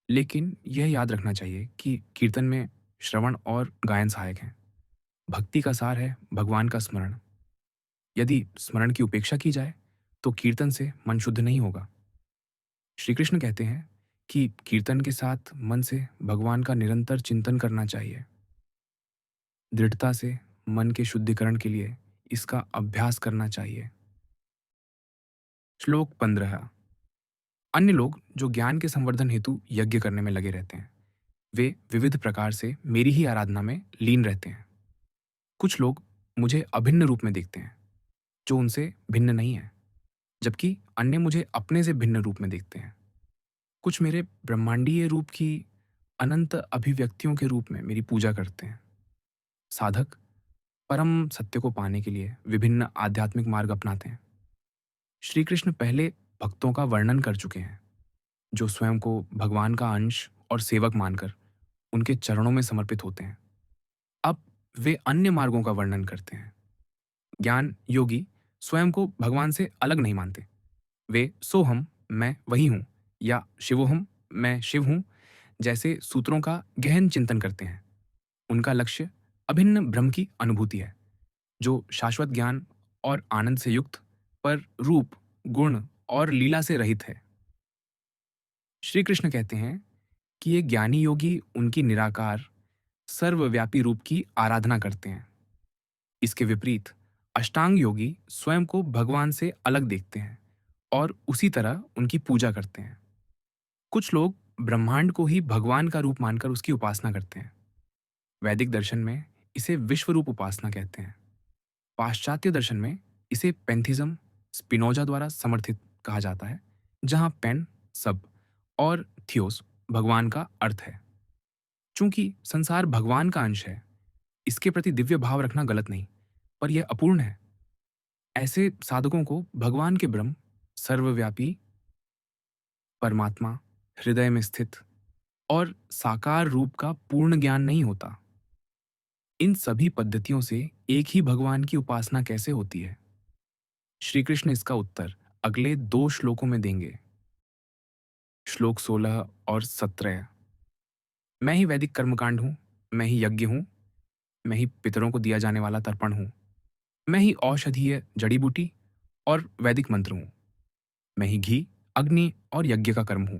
लेकिन यह याद रखना चाहिए कि कीर्तन में श्रवण और गायन सहायक हैं। भक्ति का सार है भगवान का स्मरण। यदि स्मरण की उपेक्षा की जाए तो कीर्तन से मन शुद्ध नहीं होगा। श्री कृष्ण कहते हैं कि कीर्तन के साथ मन से भगवान का निरंतर चिंतन करना चाहिए। दृढ़ता से मन के शुद्धिकरण के लिए इसका अभ्यास करना चाहिए। श्लोक 15। अन्य लोग जो ज्ञान के संवर्धन हेतु यज्ञ करने में लगे रहते हैं, वे विविध प्रकार से मेरी ही आराधना में लीन रहते हैं। कुछ लोग मुझे अभिन्न रूप में देखते हैं, जो उनसे भिन्न नहीं है, जबकि अन्य मुझे अपने से भिन्न रूप में देखते हैं। कुछ मेरे ब्रह्मांडीय रूप की अनंत अभिव्यक्तियों के रूप में मेरी पूजा करते हैं। साधक परम सत्य को पाने के लिए विभिन्न आध्यात्मिक मार्ग अपनाते हैं। श्री कृष्ण पहले भक्तों का वर्णन कर चुके हैं, जो स्वयं को भगवान का अंश और सेवक मानकर उनके चरणों में समर्पित होते हैं। अब वे अन्य मार्गों का वर्णन करते हैं। ज्ञान योगी स्वयं को भगवान से अलग नहीं मानते। वे सोहम मैं वही हूँ या शिवोहम मैं शिव हूँ जैसे सूत्रों का गहन चिंतन करते हैं। उनका लक्ष्य अभिन्न ब्रह्म की अनुभूति है, जो शाश्वत ज्ञान और आनंद से युक्त पर रूप, गुण और लीला से रहित है। श्री कृष्ण कहते हैं कि ये ज्ञानी योगी उनकी निराकार सर्वव्यापी रूप की आराधना करते हैं। इसके विपरीत अष्टांग योगी स्वयं को भगवान से अलग देखते हैं और उसी तरह उनकी पूजा करते हैं। कुछ लोग ब्रह्मांड को ही भगवान का रूप मानकर उसकी उपासना करते हैं। वैदिक दर्शन में इसे विश्व रूप उपासना कहते हैं। पाश्चात्य दर्शन में इसे पैंथिज्म स्पिनोजा द्वारा समर्थित कहा जाता है, जहां पेन सब और थियोस भगवान का अर्थ है। चूंकि संसार भगवान का अंश है, इसके प्रति दिव्य भाव रखना गलत नहीं, पर यह अपूर्ण है। ऐसे साधकों को भगवान के ब्रह्म, सर्वव्यापी परमात्मा, हृदय में स्थित और साकार रूप का पूर्ण ज्ञान नहीं होता। इन सभी पद्धतियों से एक ही भगवान की उपासना कैसे होती है? श्री कृष्ण इसका उत्तर अगले 2 श्लोकों में देंगे। श्लोक 16 और 17। मैं ही वैदिक कर्मकांड हूं, मैं ही यज्ञ हूं, मैं ही पितरों को दिया जाने वाला तर्पण हूं, मैं ही औषधीय जड़ी बूटी और वैदिक मंत्र हूं, मैं ही घी, अग्नि और यज्ञ का कर्म हूं,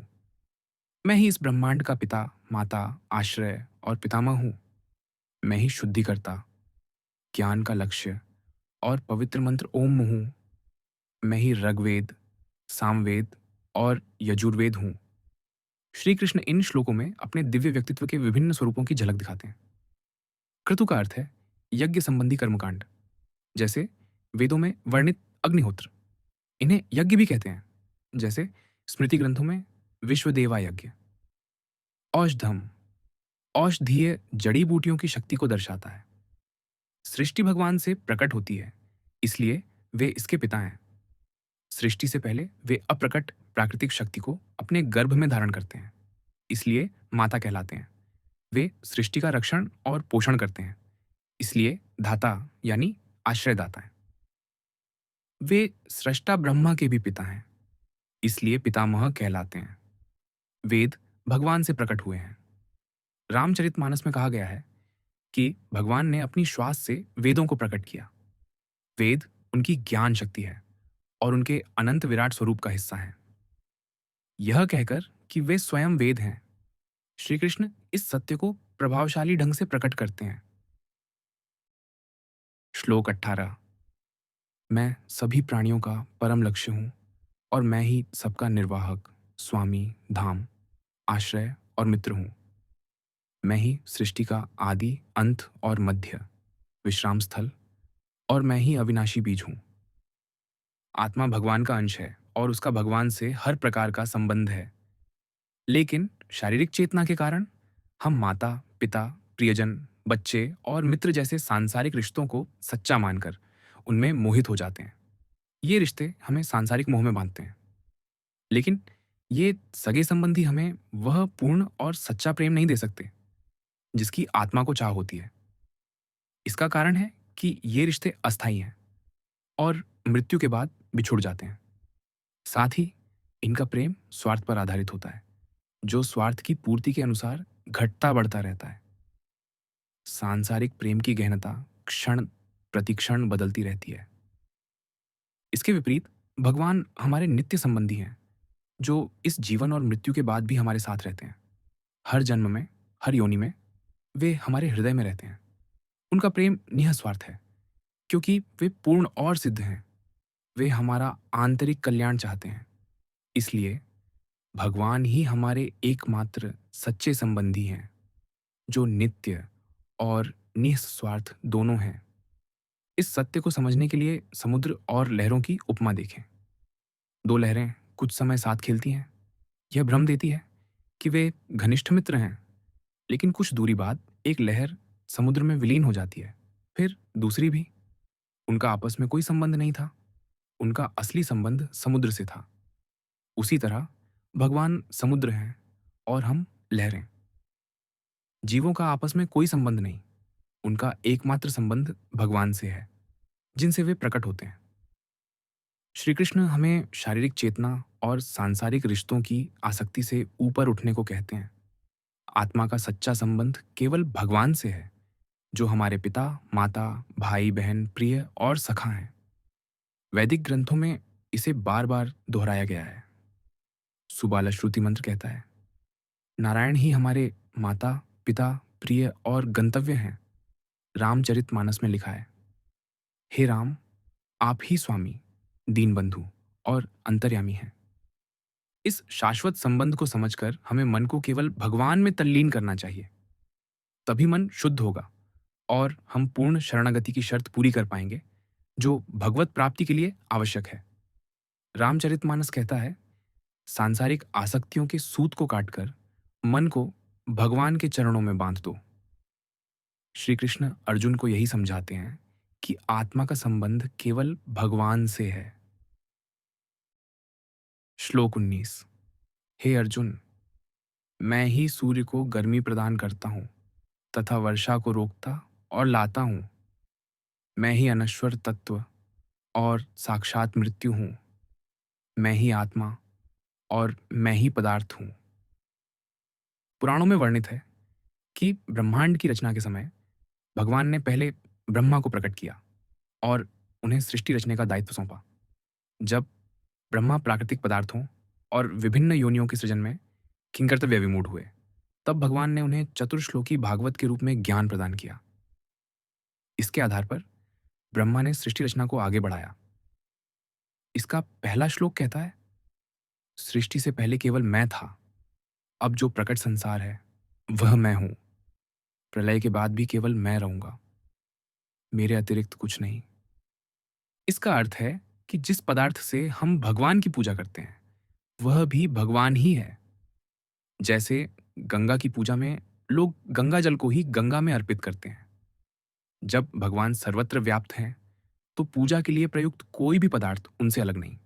मैं ही इस ब्रह्मांड का पिता, माता, आश्रय और पितामह हूं, मैं ही शुद्धिकर्ता, ज्ञान का लक्ष्य और पवित्र मंत्र ओम हूं, मैं ही ऋग्वेद, सामवेद और यजुर्वेद हूं। श्री कृष्ण इन श्लोकों में अपने दिव्य व्यक्तित्व के विभिन्न स्वरूपों की झलक दिखाते हैं। क्रतु का अर्थ है यज्ञ संबंधी कर्मकांड, जैसे वेदों में वर्णित अग्निहोत्र। इन्हें यज्ञ भी कहते हैं, जैसे स्मृति ग्रंथों में विश्वदेवा यज्ञ। औषधम औषधीय जड़ी बूटियों की शक्ति को दर्शाता है। सृष्टि भगवान से प्रकट होती है, इसलिए वे इसके पिता हैं। सृष्टि से पहले वे अप्रकट प्राकृतिक शक्ति को अपने गर्भ में धारण करते हैं, इसलिए माता कहलाते हैं। वे सृष्टि का रक्षण और पोषण करते हैं, इसलिए धाता यानी आश्रयदाता हैं। वे सृष्टा ब्रह्मा के भी पिता हैं, इसलिए पितामह कहलाते हैं। वेद भगवान से प्रकट हुए हैं। रामचरितमानस में कहा गया है कि भगवान ने अपनी श्वास से वेदों को प्रकट किया। वेद उनकी ज्ञान शक्ति है और उनके अनंत विराट स्वरूप का हिस्सा है। यह कहकर कि वे स्वयं वेद हैं, श्री कृष्ण इस सत्य को प्रभावशाली ढंग से प्रकट करते हैं। श्लोक 18। मैं सभी प्राणियों का परम लक्ष्य हूं और मैं ही सबका निर्वाहक, स्वामी, धाम, आश्रय और मित्र हूं। मैं ही सृष्टि का आदि, अंत और मध्य, विश्राम स्थल और मैं ही अविनाशी बीज हूं। आत्मा भगवान का अंश है और उसका भगवान से हर प्रकार का संबंध है। लेकिन शारीरिक चेतना के कारण हम माता, पिता, प्रियजन, बच्चे और मित्र जैसे सांसारिक रिश्तों को सच्चा मानकर उनमें मोहित हो जाते हैं। ये रिश्ते हमें सांसारिक मोह में बांधते हैं, लेकिन ये सगे संबंधी हमें वह पूर्ण और सच्चा प्रेम नहीं दे सकते जिसकी आत्मा को चाह होती है। इसका कारण है कि ये रिश्ते अस्थायी हैं और मृत्यु के बाद बिछुड़ जाते हैं। साथ ही इनका प्रेम स्वार्थ पर आधारित होता है, जो स्वार्थ की पूर्ति के अनुसार घटता बढ़ता रहता है। सांसारिक प्रेम की गहनता क्षण प्रतिक्षण बदलती रहती है। इसके विपरीत भगवान हमारे नित्य संबंधी हैं, जो इस जीवन और मृत्यु के बाद भी हमारे साथ रहते हैं। हर जन्म में, हर योनि में वे हमारे हृदय में रहते हैं। उनका प्रेम निःस्वार्थ है, क्योंकि वे पूर्ण और सिद्ध हैं। वे हमारा आंतरिक कल्याण चाहते हैं। इसलिए भगवान ही हमारे एकमात्र सच्चे संबंधी हैं, जो नित्य और निस्वार्थ दोनों हैं। इस सत्य को समझने के लिए समुद्र और लहरों की उपमा देखें। दो लहरें कुछ समय साथ खेलती हैं। यह भ्रम देती है कि वे घनिष्ठ मित्र हैं, लेकिन कुछ दूरी बाद एक लहर समुद्र में विलीन हो जाती है। फिर दूसरी भी। उनका आपस में कोई संबंध नहीं था। उनका असली संबंध समुद्र से था। उसी तरह भगवान समुद्र हैं और हम लहरें। जीवों का आपस में कोई संबंध नहीं। उनका एकमात्र संबंध भगवान से है, जिनसे वे प्रकट होते हैं। श्री कृष्ण हमें शारीरिक चेतना और सांसारिक रिश्तों की आसक्ति से ऊपर उठने को कहते हैं। आत्मा का सच्चा संबंध केवल भगवान से है, जो हमारे पिता, माता, भाई, बहन, प्रिय और सखा हैं। वैदिक ग्रंथों में इसे बार बार दोहराया गया है। सुबाला श्रुति मंत्र कहता है, नारायण ही हमारे माता, पिता, प्रिय और गंतव्य हैं। रामचरितमानस में लिखा है, हे राम, आप ही स्वामी, दीनबंधु और अंतर्यामी हैं। इस शाश्वत संबंध को समझकर हमें मन को केवल भगवान में तल्लीन करना चाहिए। तभी मन शुद्ध होगा और हम पूर्ण शरणागति की शर्त पूरी कर पाएंगे, जो भगवत प्राप्ति के लिए आवश्यक है। रामचरितमानस कहता है, सांसारिक आसक्तियों के सूत को काटकर मन को भगवान के चरणों में बांध दो। श्री कृष्ण अर्जुन को यही समझाते हैं कि आत्मा का संबंध केवल भगवान से है। श्लोक 19। हे अर्जुन, मैं ही सूर्य को गर्मी प्रदान करता हूँ तथा वर्षा को रोकता और लाता हूँ। मैं ही अनश्वर तत्व और साक्षात मृत्यु हूँ। मैं ही आत्मा और मैं ही पदार्थ हूँ। पुराणों में वर्णित है कि ब्रह्मांड की रचना के समय भगवान ने पहले ब्रह्मा को प्रकट किया और उन्हें सृष्टि रचने का दायित्व सौंपा। जब ब्रह्मा प्राकृतिक पदार्थों और विभिन्न योनियों के सृजन में किंकर्तव्य विमूढ़ हुए, तब भगवान ने उन्हें चतुर्श्लोकी भागवत के रूप में ज्ञान प्रदान किया। इसके आधार पर ब्रह्मा ने सृष्टि रचना को आगे बढ़ाया। इसका पहला श्लोक कहता है, सृष्टि से पहले केवल मैं था, अब जो प्रकट संसार है वह मैं हूं। प्रलय के बाद भी केवल मैं रहूंगा, मेरे अतिरिक्त कुछ नहीं। इसका अर्थ है कि जिस पदार्थ से हम भगवान की पूजा करते हैं वह भी भगवान ही है। जैसे गंगा की पूजा में लोग गंगा जल को ही गंगा में अर्पित करते हैं। जब भगवान सर्वत्र व्याप्त हैं, तो पूजा के लिए प्रयुक्त कोई भी पदार्थ उनसे अलग नहीं।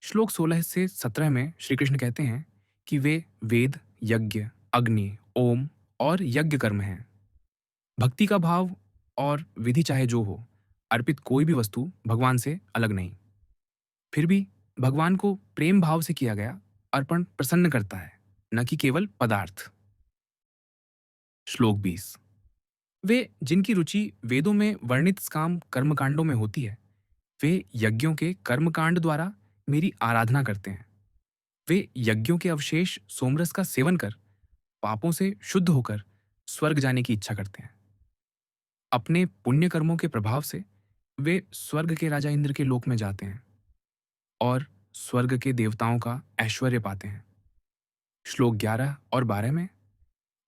श्लोक 16 से 17 में श्री कृष्ण कहते हैं कि वे वेद, यज्ञ, अग्नि, ओम और यज्ञ कर्म हैं। भक्ति का भाव और विधि चाहे जो हो, अर्पित कोई भी वस्तु भगवान से अलग नहीं। फिर भी भगवान को प्रेम भाव से किया गया अर्पण प्रसन्न करता है, न कि केवल पदार्थ। श्लोक 20। वे जिनकी रुचि वेदों में वर्णित काम कर्मकांडों में होती है, वे यज्ञों के कर्मकांड द्वारा मेरी आराधना करते हैं। वे यज्ञों के अवशेष सोमरस का सेवन कर पापों से शुद्ध होकर स्वर्ग जाने की इच्छा करते हैं। अपने पुण्य कर्मों के प्रभाव से वे स्वर्ग के राजा इंद्र के लोक में जाते हैं और स्वर्ग के देवताओं का ऐश्वर्य पाते हैं। श्लोक 11 और 12 में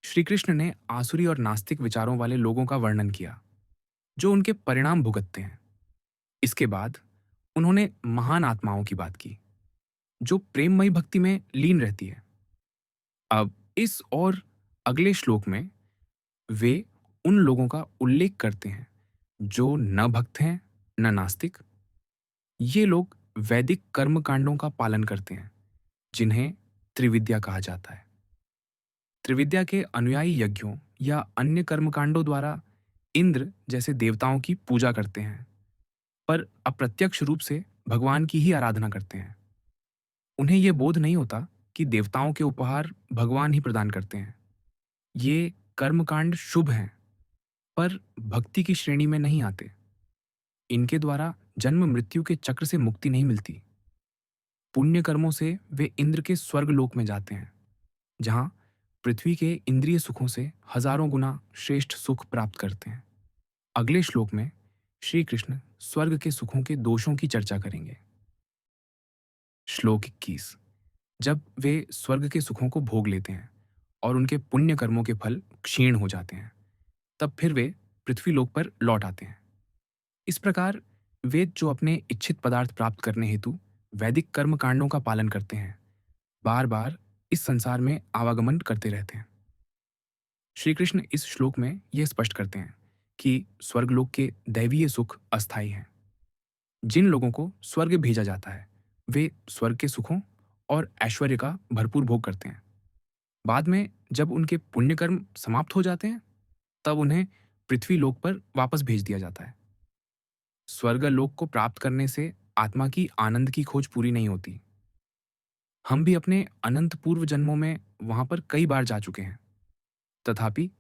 श्री कृष्ण ने आसुरी और नास्तिक विचारों वाले लोगों का वर्णन किया, जो उनके परिणाम भुगतते हैं। इसके बाद उन्होंने महान आत्माओं की बात की, जो प्रेममयी भक्ति में लीन रहती है। अब इस और अगले श्लोक में वे उन लोगों का उल्लेख करते हैं जो न भक्त हैं, न नास्तिक, ये लोग वैदिक कर्म कांडों का पालन करते हैं, जिन्हें त्रिविद्या कहा जाता है। त्रिविद्या के अनुयायी यज्ञों या अन्य कर्मकांडों द्वारा इंद्र जैसे देवताओं की पूजा करते हैं, पर अप्रत्यक्ष रूप से भगवान की ही आराधना करते हैं। उन्हें यह बोध नहीं होता कि देवताओं के उपहार भगवान ही प्रदान करते हैं। ये कर्मकांड शुभ हैं, पर भक्ति की श्रेणी में नहीं आते। इनके द्वारा जन्म मृत्यु के चक्र से मुक्ति नहीं मिलती। पुण्य कर्मों से वे इंद्र के स्वर्ग लोक में जाते हैं, जहां पृथ्वी के इंद्रिय सुखों से हजारों गुना श्रेष्ठ सुख प्राप्त करते हैं। अगले श्लोक में श्री कृष्ण स्वर्ग के सुखों के दोषों की चर्चा करेंगे। श्लोक 21। जब वे स्वर्ग के सुखों को भोग लेते हैं और उनके पुण्य कर्मों के फल क्षीण हो जाते हैं, तब फिर वे पृथ्वी लोक पर लौट आते हैं। इस प्रकार वे जो अपने इच्छित पदार्थ प्राप्त करने हेतु वैदिक कर्म कांडों का पालन करते हैं, बार बार इस संसार में आवागमन करते रहते हैं। श्री कृष्ण इस श्लोक में यह स्पष्ट करते हैं कि स्वर्गलोक के दैवीय सुख अस्थायी हैं। जिन लोगों को स्वर्ग भेजा जाता है, वे स्वर्ग के सुखों और ऐश्वर्य का भरपूर भोग करते हैं। बाद में जब उनके पुण्य कर्म समाप्त हो जाते हैं, तब उन्हें पृथ्वी लोक पर वापस भेज दिया जाता है। स्वर्गलोक को प्राप्त करने से आत्मा की आनंद की खोज पूरी नहीं होती। हम भी अपने अनंत पूर्व जन्मों में वहां पर कई बार जा चुके हैं, तथापि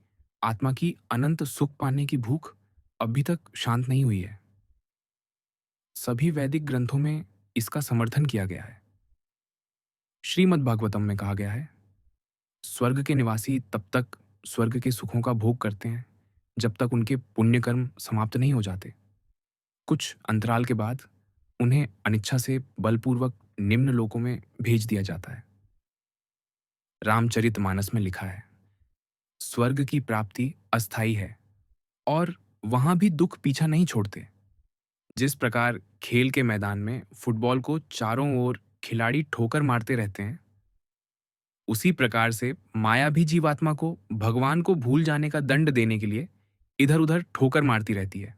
आत्मा की अनंत सुख पाने की भूख अभी तक शांत नहीं हुई है। सभी वैदिक ग्रंथों में इसका समर्थन किया गया है। श्रीमद् भागवतम में कहा गया है, स्वर्ग के निवासी तब तक स्वर्ग के सुखों का भोग करते हैं जब तक उनके पुण्य कर्म समाप्त नहीं हो जाते। कुछ अंतराल के बाद उन्हें अनिच्छा से बलपूर्वक निम्न लोकों में भेज दिया जाता है। रामचरितमानस में लिखा है, स्वर्ग की प्राप्ति अस्थायी है और वहां भी दुख पीछा नहीं छोड़ते। जिस प्रकार खेल के मैदान में फुटबॉल को चारों ओर खिलाड़ी ठोकर मारते रहते हैं, उसी प्रकार से माया भी जीवात्मा को भगवान को भूल जाने का दंड देने के लिए इधर उधर ठोकर मारती रहती है।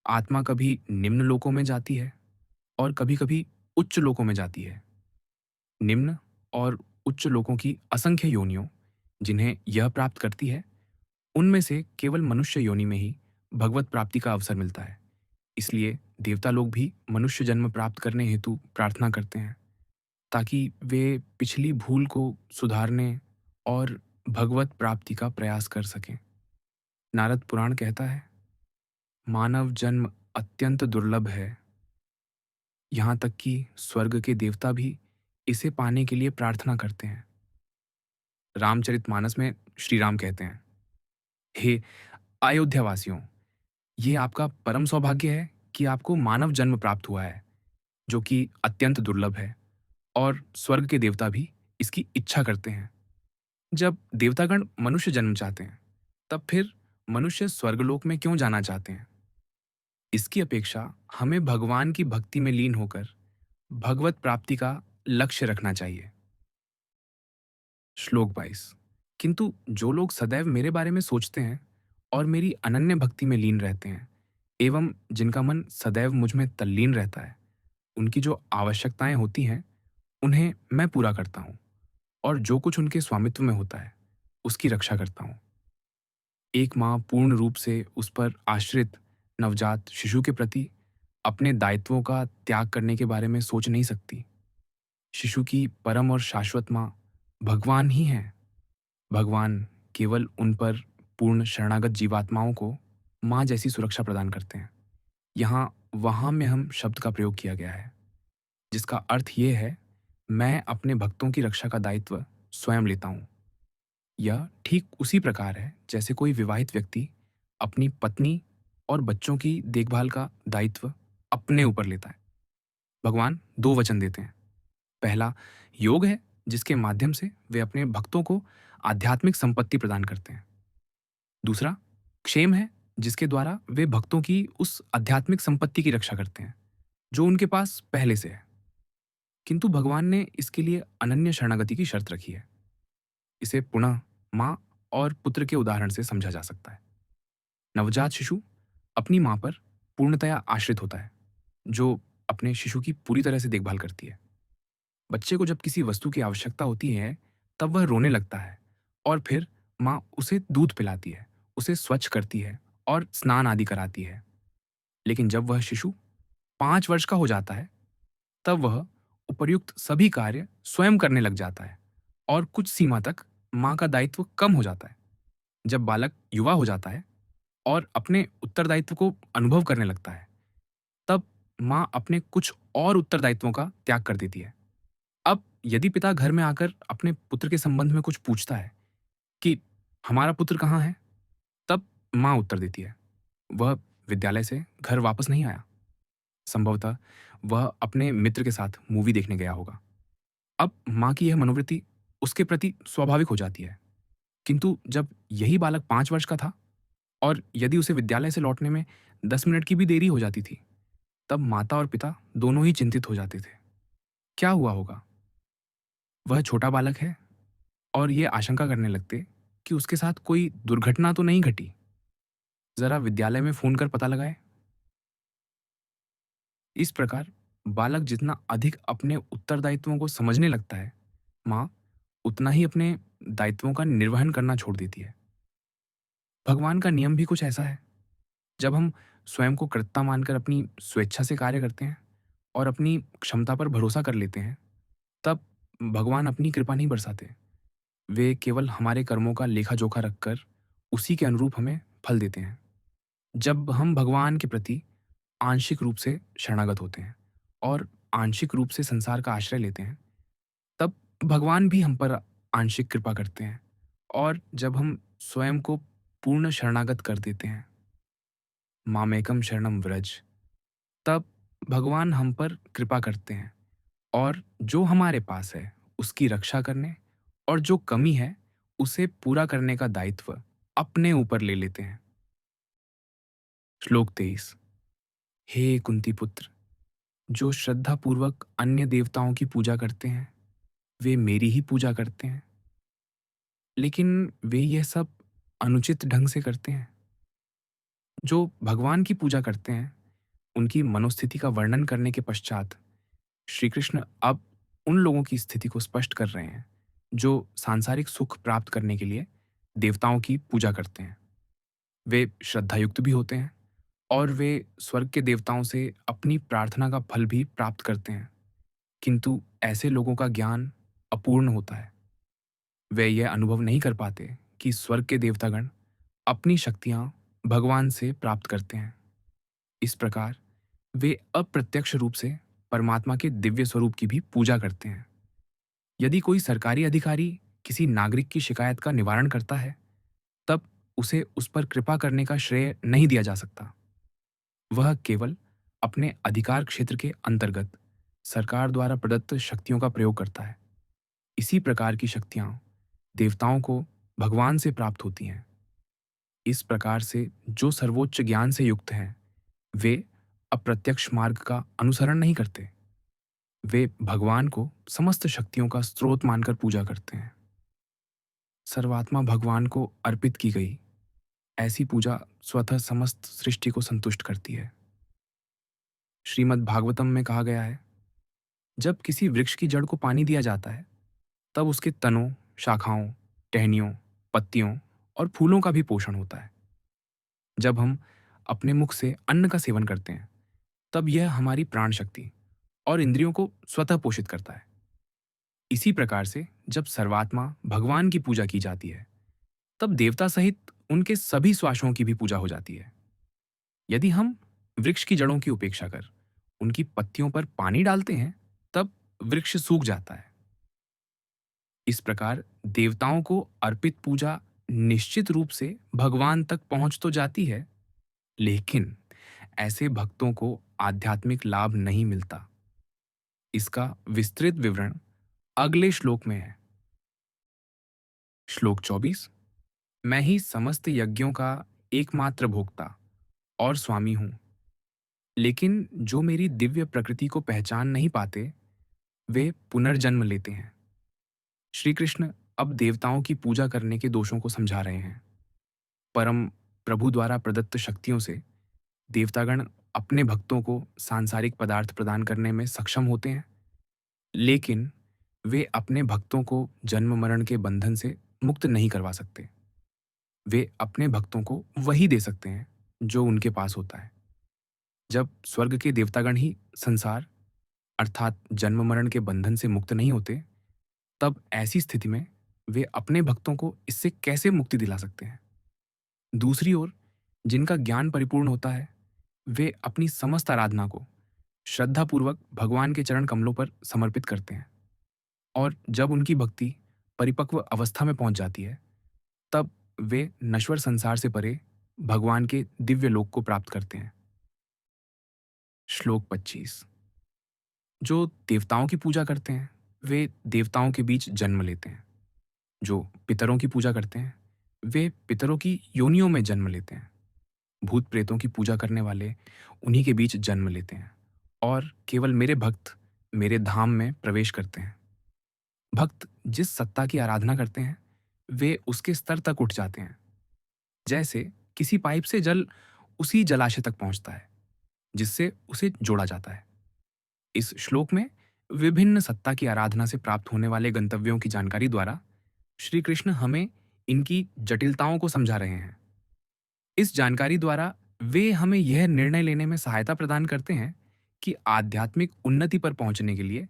आत्मा कभी निम्न लोकों में जाती है और कभी कभी उच्च लोकों में जाती है। निम्न और उच्च लोकों की असंख्य योनियों जिन्हें यह प्राप्त करती है, उनमें से केवल मनुष्य योनि में ही भगवत प्राप्ति का अवसर मिलता है। इसलिए देवता लोग भी मनुष्य जन्म प्राप्त करने हेतु प्रार्थना करते हैं, ताकि वे पिछली भूल को सुधारने और भगवत प्राप्ति का प्रयास कर सकें। नारद पुराण कहता है, मानव जन्म अत्यंत दुर्लभ है, यहाँ तक कि स्वर्ग के देवता भी इसे पाने के लिए प्रार्थना करते हैं। रामचरितमानस में श्री राम कहते हैं, हे अयोध्यावासियों, ये आपका परम सौभाग्य है कि आपको मानव जन्म प्राप्त हुआ है, जो कि अत्यंत दुर्लभ है, और स्वर्ग के देवता भी इसकी इच्छा करते हैं। जब देवतागण मनुष्य जन्म चाहते हैं, तब फिर मनुष्य स्वर्गलोक में क्यों जाना चाहते हैं? इसकी अपेक्षा हमें भगवान की भक्ति में लीन होकर भगवत प्राप्ति का लक्ष्य रखना चाहिए। श्लोक 22। किंतु जो लोग सदैव मेरे बारे में सोचते हैं और मेरी अनन्य भक्ति में लीन रहते हैं, एवं जिनका मन सदैव मुझ में तल्लीन रहता है, उनकी जो आवश्यकताएं होती हैं, उन्हें मैं पूरा करता हूँ, और जो कुछ उनके स्वामित्व में होता है, उसकी रक्षा करता हूँ। एक माँ पूर्ण रूप से उस पर आश्रित नवजात शिशु के प्रति अपने दायित्वों का त्याग करने के बारे में सोच नहीं सकती। शिशु की परम और शाश्वत माँ भगवान ही हैं। भगवान केवल उन पर पूर्ण शरणागत जीवात्माओं को माँ जैसी सुरक्षा प्रदान करते हैं। यहाँ वहाँ में हम शब्द का प्रयोग किया गया है, जिसका अर्थ ये है, मैं अपने भक्तों की रक्षा का दायित्व स्वयं लेता हूँ। यह ठीक उसी प्रकार है जैसे कोई विवाहित व्यक्ति अपनी पत्नी और बच्चों की देखभाल का दायित्व अपने ऊपर लेता है। भगवान दो वचन देते हैं। पहला योग है, जिसके माध्यम से वे अपने भक्तों को आध्यात्मिक संपत्ति प्रदान करते हैं। दूसरा क्षेम है, जिसके द्वारा वे भक्तों की उस आध्यात्मिक संपत्ति की रक्षा करते हैं जो उनके पास पहले से है। किंतु भगवान ने इसके लिए अनन्य शरणागति की शर्त रखी है। इसे पुनः माँ और पुत्र के उदाहरण से समझा जा सकता है। नवजात शिशु अपनी माँ पर पूर्णतया आश्रित होता है, जो अपने शिशु की पूरी तरह से देखभाल करती है। बच्चे को जब किसी वस्तु की आवश्यकता होती है, तब वह रोने लगता है और फिर माँ उसे दूध पिलाती है, उसे स्वच्छ करती है और स्नान आदि कराती है। लेकिन जब वह शिशु 5 वर्ष का हो जाता है, तब वह उपर्युक्त सभी कार्य स्वयं करने लग जाता है और कुछ सीमा तक माँ का दायित्व कम हो जाता है। जब बालक युवा हो जाता है और अपने उत्तरदायित्व को अनुभव करने लगता है, तब माँ अपने कुछ और उत्तरदायित्वों का त्याग कर देती है। अब यदि पिता घर में आकर अपने पुत्र के संबंध में कुछ पूछता है कि हमारा पुत्र कहाँ है, तब माँ उत्तर देती है, वह विद्यालय से घर वापस नहीं आया। संभवतः वह अपने मित्र के साथ मूवी देखने गया होगा। अब माँ की यह मनोवृत्ति उसके प्रति स्वाभाविक हो जाती है। किंतु जब यही बालक 5 वर्ष का था और यदि उसे विद्यालय से लौटने में 10 मिनट की भी देरी हो जाती थी, तब माता और पिता दोनों ही चिंतित हो जाते थे। क्या हुआ होगा? वह छोटा बालक है और ये आशंका करने लगते कि उसके साथ कोई दुर्घटना तो नहीं घटी। ज़रा विद्यालय में फ़ोन कर पता लगाएँ। इस प्रकार बालक जितना अधिक अपने उत्तरदायित्वों को समझने लगता है, माँ उतना ही अपने दायित्वों का निर्वहन करना छोड़ देती है। भगवान का नियम भी कुछ ऐसा है। जब हम स्वयं को कर्ता मानकर अपनी स्वेच्छा से कार्य करते हैं और अपनी क्षमता पर भरोसा कर लेते हैं, तब भगवान अपनी कृपा नहीं बरसाते। वे केवल हमारे कर्मों का लेखा-जोखा रखकर उसी के अनुरूप हमें फल देते हैं। जब हम भगवान के प्रति आंशिक रूप से शरणागत होते हैं और आंशिक रूप से संसार का आश्रय लेते हैं, तब भगवान भी हम पर आंशिक कृपा करते हैं। और जब हम स्वयं को पूर्ण शरणागत कर देते हैं, मामेकम शरणम व्रज, तब भगवान हम पर कृपा करते हैं और जो हमारे पास है उसकी रक्षा करने और जो कमी है उसे पूरा करने का दायित्व अपने ऊपर ले लेते हैं। श्लोक 23। हे कुंती पुत्र, जो श्रद्धापूर्वक अन्य देवताओं की पूजा करते हैं, वे मेरी ही पूजा करते हैं, लेकिन वे यह सब अनुचित ढंग से करते हैं। जो भगवान की पूजा करते हैं, उनकी मनोस्थिति का वर्णन करने के पश्चात श्री कृष्ण अब उन लोगों की स्थिति को स्पष्ट कर रहे हैं, जो सांसारिक सुख प्राप्त करने के लिए देवताओं की पूजा करते हैं। वे श्रद्धायुक्त भी होते हैं और वे स्वर्ग के देवताओं से अपनी प्रार्थना का फल भी प्राप्त करते हैं, किंतु ऐसे लोगों का ज्ञान अपूर्ण होता है। वे यह अनुभव नहीं कर पाते कि स्वर्ग के देवतागण अपनी शक्तियां भगवान से प्राप्त करते हैं। इस प्रकार वे अप्रत्यक्ष रूप से परमात्मा के दिव्य स्वरूप की भी पूजा करते हैं। यदि कोई सरकारी अधिकारी किसी नागरिक की शिकायत का निवारण करता है, तब उसे उस पर कृपा करने का श्रेय नहीं दिया जा सकता। वह केवल अपने अधिकार क्षेत्र के अंतर्गत सरकार द्वारा प्रदत्त शक्तियों का प्रयोग करता है। इसी प्रकार की शक्तियां देवताओं को भगवान से प्राप्त होती हैं। इस प्रकार से जो सर्वोच्च ज्ञान से युक्त हैं, वे अप्रत्यक्ष मार्ग का अनुसरण नहीं करते। वे भगवान को समस्त शक्तियों का स्रोत मानकर पूजा करते हैं। सर्वात्मा भगवान को अर्पित की गई ऐसी पूजा स्वतः समस्त सृष्टि को संतुष्ट करती है। श्रीमद् भागवतम में कहा गया है, जब किसी वृक्ष की जड़ को पानी दिया जाता है, तब उसके तनों, शाखाओं, टहनियों, पत्तियों और फूलों का भी पोषण होता है। जब हम अपने मुख से अन्न का सेवन करते हैं, तब यह हमारी प्राण शक्ति और इंद्रियों को स्वतः पोषित करता है। इसी प्रकार से जब सर्वात्मा भगवान की पूजा की जाती है, तब देवता सहित उनके सभी श्वासों की भी पूजा हो जाती है। यदि हम वृक्ष की जड़ों की उपेक्षा कर उनकी पत्तियों पर पानी डालते हैं, तब वृक्ष सूख जाता है। इस प्रकार देवताओं को अर्पित पूजा निश्चित रूप से भगवान तक पहुंच तो जाती है, लेकिन ऐसे भक्तों को आध्यात्मिक लाभ नहीं मिलता। इसका विस्तृत विवरण अगले श्लोक में है। श्लोक 24। मैं ही समस्त यज्ञों का एकमात्र भोक्ता और स्वामी हूं, लेकिन जो मेरी दिव्य प्रकृति को पहचान नहीं पाते, वे पुनर्जन्म लेते हैं। श्री कृष्ण अब देवताओं की पूजा करने के दोषों को समझा रहे हैं। परम प्रभु द्वारा प्रदत्त शक्तियों से देवतागण अपने भक्तों को सांसारिक पदार्थ प्रदान करने में सक्षम होते हैं, लेकिन वे अपने भक्तों को जन्म मरण के बंधन से मुक्त नहीं करवा सकते। वे अपने भक्तों को वही दे सकते हैं जो उनके पास होता है। जब स्वर्ग के देवतागण ही संसार अर्थात जन्म मरण के बंधन से मुक्त नहीं होते, तब ऐसी स्थिति में वे अपने भक्तों को इससे कैसे मुक्ति दिला सकते हैं? दूसरी ओर जिनका ज्ञान परिपूर्ण होता है, वे अपनी समस्त आराधना को श्रद्धापूर्वक भगवान के चरण कमलों पर समर्पित करते हैं, और जब उनकी भक्ति परिपक्व अवस्था में पहुंच जाती है, तब वे नश्वर संसार से परे भगवान के दिव्य लोक को प्राप्त करते हैं। श्लोक 25। जो देवताओं की पूजा करते हैं, वे देवताओं के बीच जन्म लेते हैं। जो पितरों की पूजा करते हैं, वे पितरों की योनियों में जन्म लेते हैं। भूत प्रेतों की पूजा करने वाले उन्हीं के बीच जन्म लेते हैं, और केवल मेरे भक्त मेरे धाम में प्रवेश करते हैं। भक्त जिस सत्ता की आराधना करते हैं, वे उसके स्तर तक उठ जाते हैं। जैसे किसी पाइप से जल उसी जलाशय तक पहुंचता है जिससे उसे जोड़ा जाता है। इस श्लोक में विभिन्न सत्ता की आराधना से प्राप्त होने वाले गंतव्यों की जानकारी द्वारा श्री कृष्ण हमें इनकी जटिलताओं को समझा रहे हैं। इस जानकारी द्वारा वे हमें यह निर्णय लेने में सहायता प्रदान करते हैं कि आध्यात्मिक उन्नति पर पहुंचने के लिए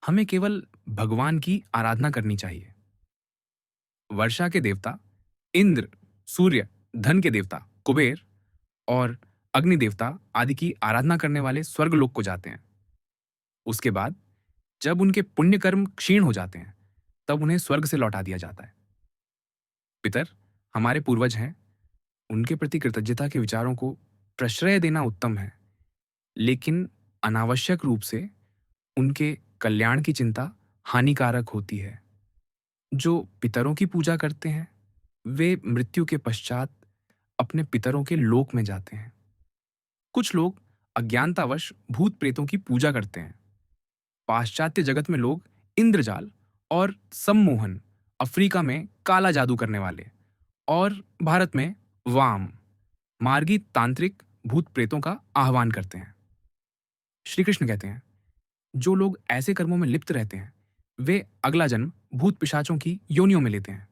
हमें केवल भगवान की आराधना करनी चाहिए। वर्षा के देवता इंद्र, सूर्य, धन के देवता कुबेर और अग्नि देवता आदि की आराधना करने वाले स्वर्गलोक को जाते हैं। उसके बाद जब उनके पुण्य कर्म क्षीण हो जाते हैं, तब उन्हें स्वर्ग से लौटा दिया जाता है। पितर हमारे पूर्वज हैं, उनके प्रति कृतज्ञता के विचारों को प्रश्रय देना उत्तम है, लेकिन अनावश्यक रूप से उनके कल्याण की चिंता हानिकारक होती है। जो पितरों की पूजा करते हैं, वे मृत्यु के पश्चात अपने पितरों के लोक में जाते हैं। कुछ लोग अज्ञानतावश भूत प्रेतों की पूजा करते हैं। पाश्चात्य जगत में लोग इंद्रजाल और सम्मोहन, अफ्रीका में काला जादू करने वाले, और भारत में वाम मार्गी तांत्रिक भूत प्रेतों का आह्वान करते हैं। श्री कृष्ण कहते हैं, जो लोग ऐसे कर्मों में लिप्त रहते हैं, वे अगला जन्म भूत पिशाचों की योनियों में लेते हैं।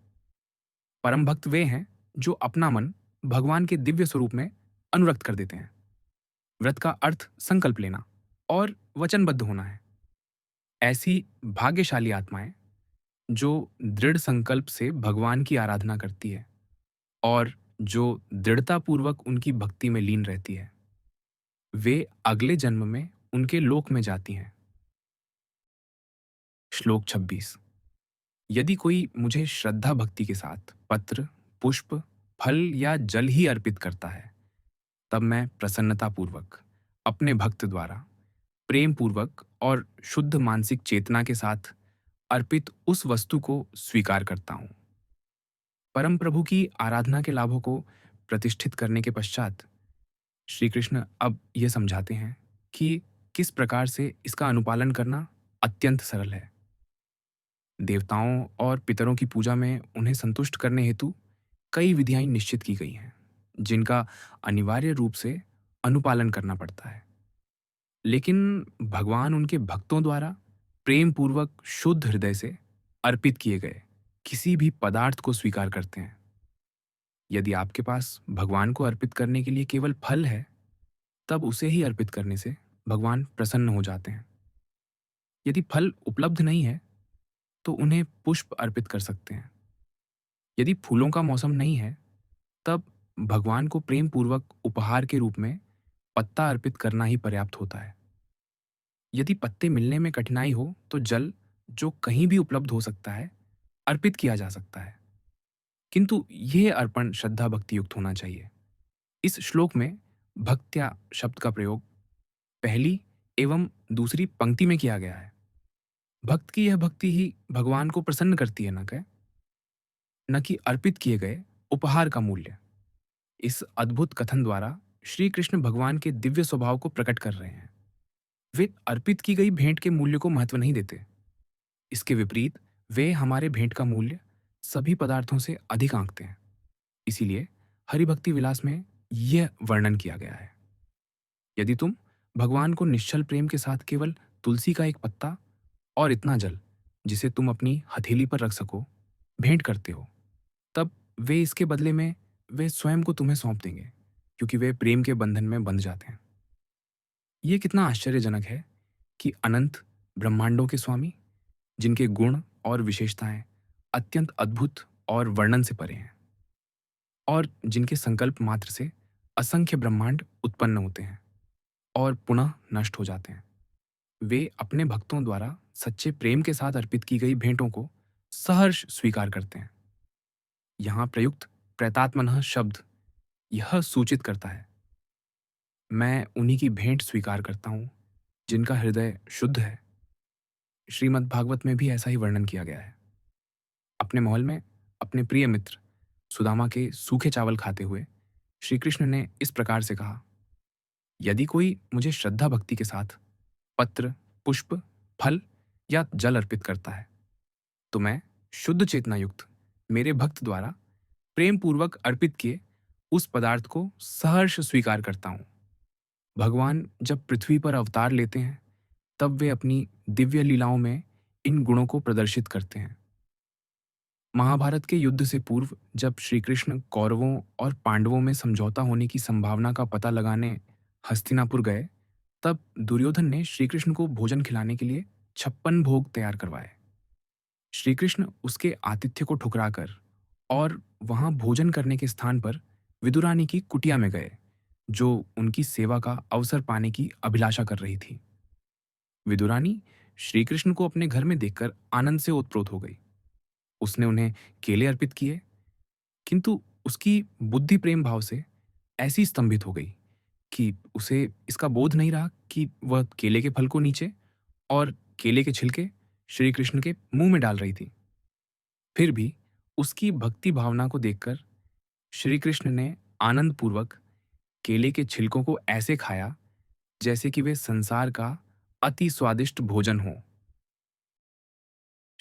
परम भक्त वे हैं जो अपना मन भगवान के दिव्य स्वरूप में अनुरक्त कर देते हैं। व्रत का अर्थ संकल्प लेना और वचनबद्ध होना है। ऐसी भाग्यशाली आत्माएं जो दृढ़ संकल्प से भगवान की आराधना करती है और जो दृढ़तापूर्वक उनकी भक्ति में लीन रहती है, वे अगले जन्म में उनके लोक में जाती हैं। श्लोक 26। यदि कोई मुझे श्रद्धा भक्ति के साथ पत्र, पुष्प, फल या जल ही अर्पित करता है, तब मैं प्रसन्नतापूर्वक अपने भक्त द्वारा प्रेम पूर्वक और शुद्ध मानसिक चेतना के साथ अर्पित उस वस्तु को स्वीकार करता हूं। परम प्रभु की आराधना के लाभों को प्रतिष्ठित करने के पश्चात श्री कृष्ण अब ये समझाते हैं कि किस प्रकार से इसका अनुपालन करना अत्यंत सरल है। देवताओं और पितरों की पूजा में उन्हें संतुष्ट करने हेतु कई विधियां निश्चित की गई हैं, जिनका अनिवार्य रूप से अनुपालन करना पड़ता है। लेकिन भगवान उनके भक्तों द्वारा प्रेम पूर्वक शुद्ध हृदय से अर्पित किए गए किसी भी पदार्थ को स्वीकार करते हैं। यदि आपके पास भगवान को अर्पित करने के लिए केवल फल है, तब उसे ही अर्पित करने से भगवान प्रसन्न हो जाते हैं। यदि फल उपलब्ध नहीं है, तो उन्हें पुष्प अर्पित कर सकते हैं। यदि फूलों का मौसम नहीं है, तब भगवान को प्रेम पूर्वक उपहार के रूप में पत्ता अर्पित करना ही पर्याप्त होता है। यदि पत्ते मिलने में कठिनाई हो, तो जल, जो कहीं भी उपलब्ध हो सकता है, अर्पित किया जा सकता है। किंतु यह अर्पण श्रद्धा भक्ति युक्त होना चाहिए। इस श्लोक में भक्त्या शब्द का प्रयोग पहली एवं दूसरी पंक्ति में किया गया है। भक्त की यह भक्ति ही भगवान को प्रसन्न करती है, न कि अर्पित किए गए उपहार का मूल्य। इस अद्भुत कथन द्वारा श्री कृष्ण भगवान के दिव्य स्वभाव को प्रकट कर रहे हैं। वे अर्पित की गई भेंट के मूल्य को महत्व नहीं देते। इसके विपरीत वे हमारे भेंट का मूल्य सभी पदार्थों से अधिक आंकते हैं। इसीलिए हरिभक्ति विलास में यह वर्णन किया गया है। यदि तुम भगवान को निश्चल प्रेम के साथ केवल तुलसी का एक पत्ता और इतना जल, जिसे तुम अपनी हथेली पर रख सको, भेंट करते हो, तब वे इसके बदले में वे स्वयं को तुम्हें सौंप देंगे, क्योंकि वे प्रेम के बंधन में बंध जाते हैं। ये कितना आश्चर्यजनक है कि अनंत ब्रह्मांडों के स्वामी, जिनके गुण और विशेषताएं अत्यंत अद्भुत और वर्णन से परे हैं, और जिनके संकल्प मात्र से असंख्य ब्रह्मांड उत्पन्न होते हैं और पुनः नष्ट हो जाते हैं, वे अपने भक्तों द्वारा सच्चे प्रेम के साथ अर्पित की गई भेंटों को सहर्ष स्वीकार करते हैं। यहाँ प्रयुक्त प्रेतात्मनः शब्द यह सूचित करता है, मैं उन्हीं की भेंट स्वीकार करता हूँ जिनका हृदय शुद्ध है। श्रीमद् भागवत में भी ऐसा ही वर्णन किया गया है। अपने महल में अपने प्रिय मित्र सुदामा के सूखे चावल खाते हुए श्री कृष्ण ने इस प्रकार से कहा, यदि कोई मुझे श्रद्धा भक्ति के साथ पत्र, पुष्प, फल या जल अर्पित करता है, तो मैं शुद्ध चेतना युक्त मेरे भक्त द्वारा प्रेम पूर्वक अर्पित किए उस पदार्थ को सहर्ष स्वीकार करता हूँ। भगवान जब पृथ्वी पर अवतार लेते हैं, तब वे अपनी दिव्य लीलाओं में इन गुणों को प्रदर्शित करते हैं। महाभारत के युद्ध से पूर्व जब श्री कृष्ण कौरवों और पांडवों में समझौता होने की संभावना का पता लगाने हस्तिनापुर गए, तब दुर्योधन ने श्री कृष्ण को भोजन खिलाने के लिए 56 भोग तैयार करवाए। श्री कृष्ण उसके आतिथ्य को ठुकराकर और वहां भोजन करने के स्थान पर विदुरानी की कुटिया में गए, जो उनकी सेवा का अवसर पाने की अभिलाषा कर रही थी। विदुरानी श्री कृष्ण को अपने घर में देखकर आनंद से ओतप्रोत हो गई। उसने उन्हें केले अर्पित किए, किंतु उसकी बुद्धि प्रेम भाव से ऐसी स्तंभित हो गई कि उसे इसका बोध नहीं रहा कि वह केले के फल को नीचे और केले के छिलके श्री कृष्ण के मुंह में डाल रही थी। फिर भी उसकी भक्ति भावना को देखकर श्री कृष्ण ने आनंद पूर्वक केले के छिलकों को ऐसे खाया जैसे कि वे संसार का अति स्वादिष्ट भोजन हो।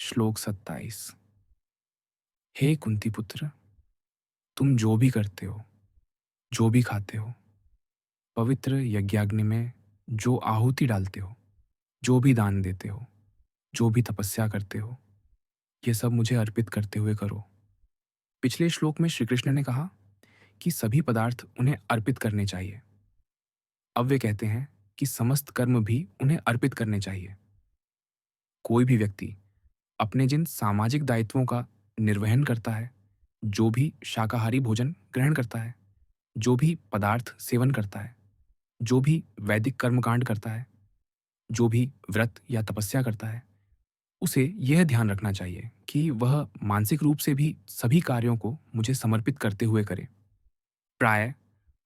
श्लोक 27। हे कुंती पुत्र, तुम जो भी करते हो, जो भी खाते हो, पवित्र यज्ञाग्नि में जो आहुति डालते हो, जो भी दान देते हो, जो भी तपस्या करते हो, ये सब मुझे अर्पित करते हुए करो। पिछले श्लोक में श्री कृष्ण ने कहा कि सभी पदार्थ उन्हें अर्पित करने चाहिए। अब वे कहते हैं कि समस्त कर्म भी उन्हें अर्पित करने चाहिए। कोई भी व्यक्ति अपने जिन सामाजिक दायित्वों का निर्वहन करता है, जो भी शाकाहारी भोजन ग्रहण करता है, जो भी पदार्थ सेवन करता है, जो भी वैदिक कर्मकांड करता है, जो भी व्रत या तपस्या करता है, उसे यह ध्यान रखना चाहिए कि वह मानसिक रूप से भी सभी कार्यों को मुझे समर्पित करते हुए करे। प्रायः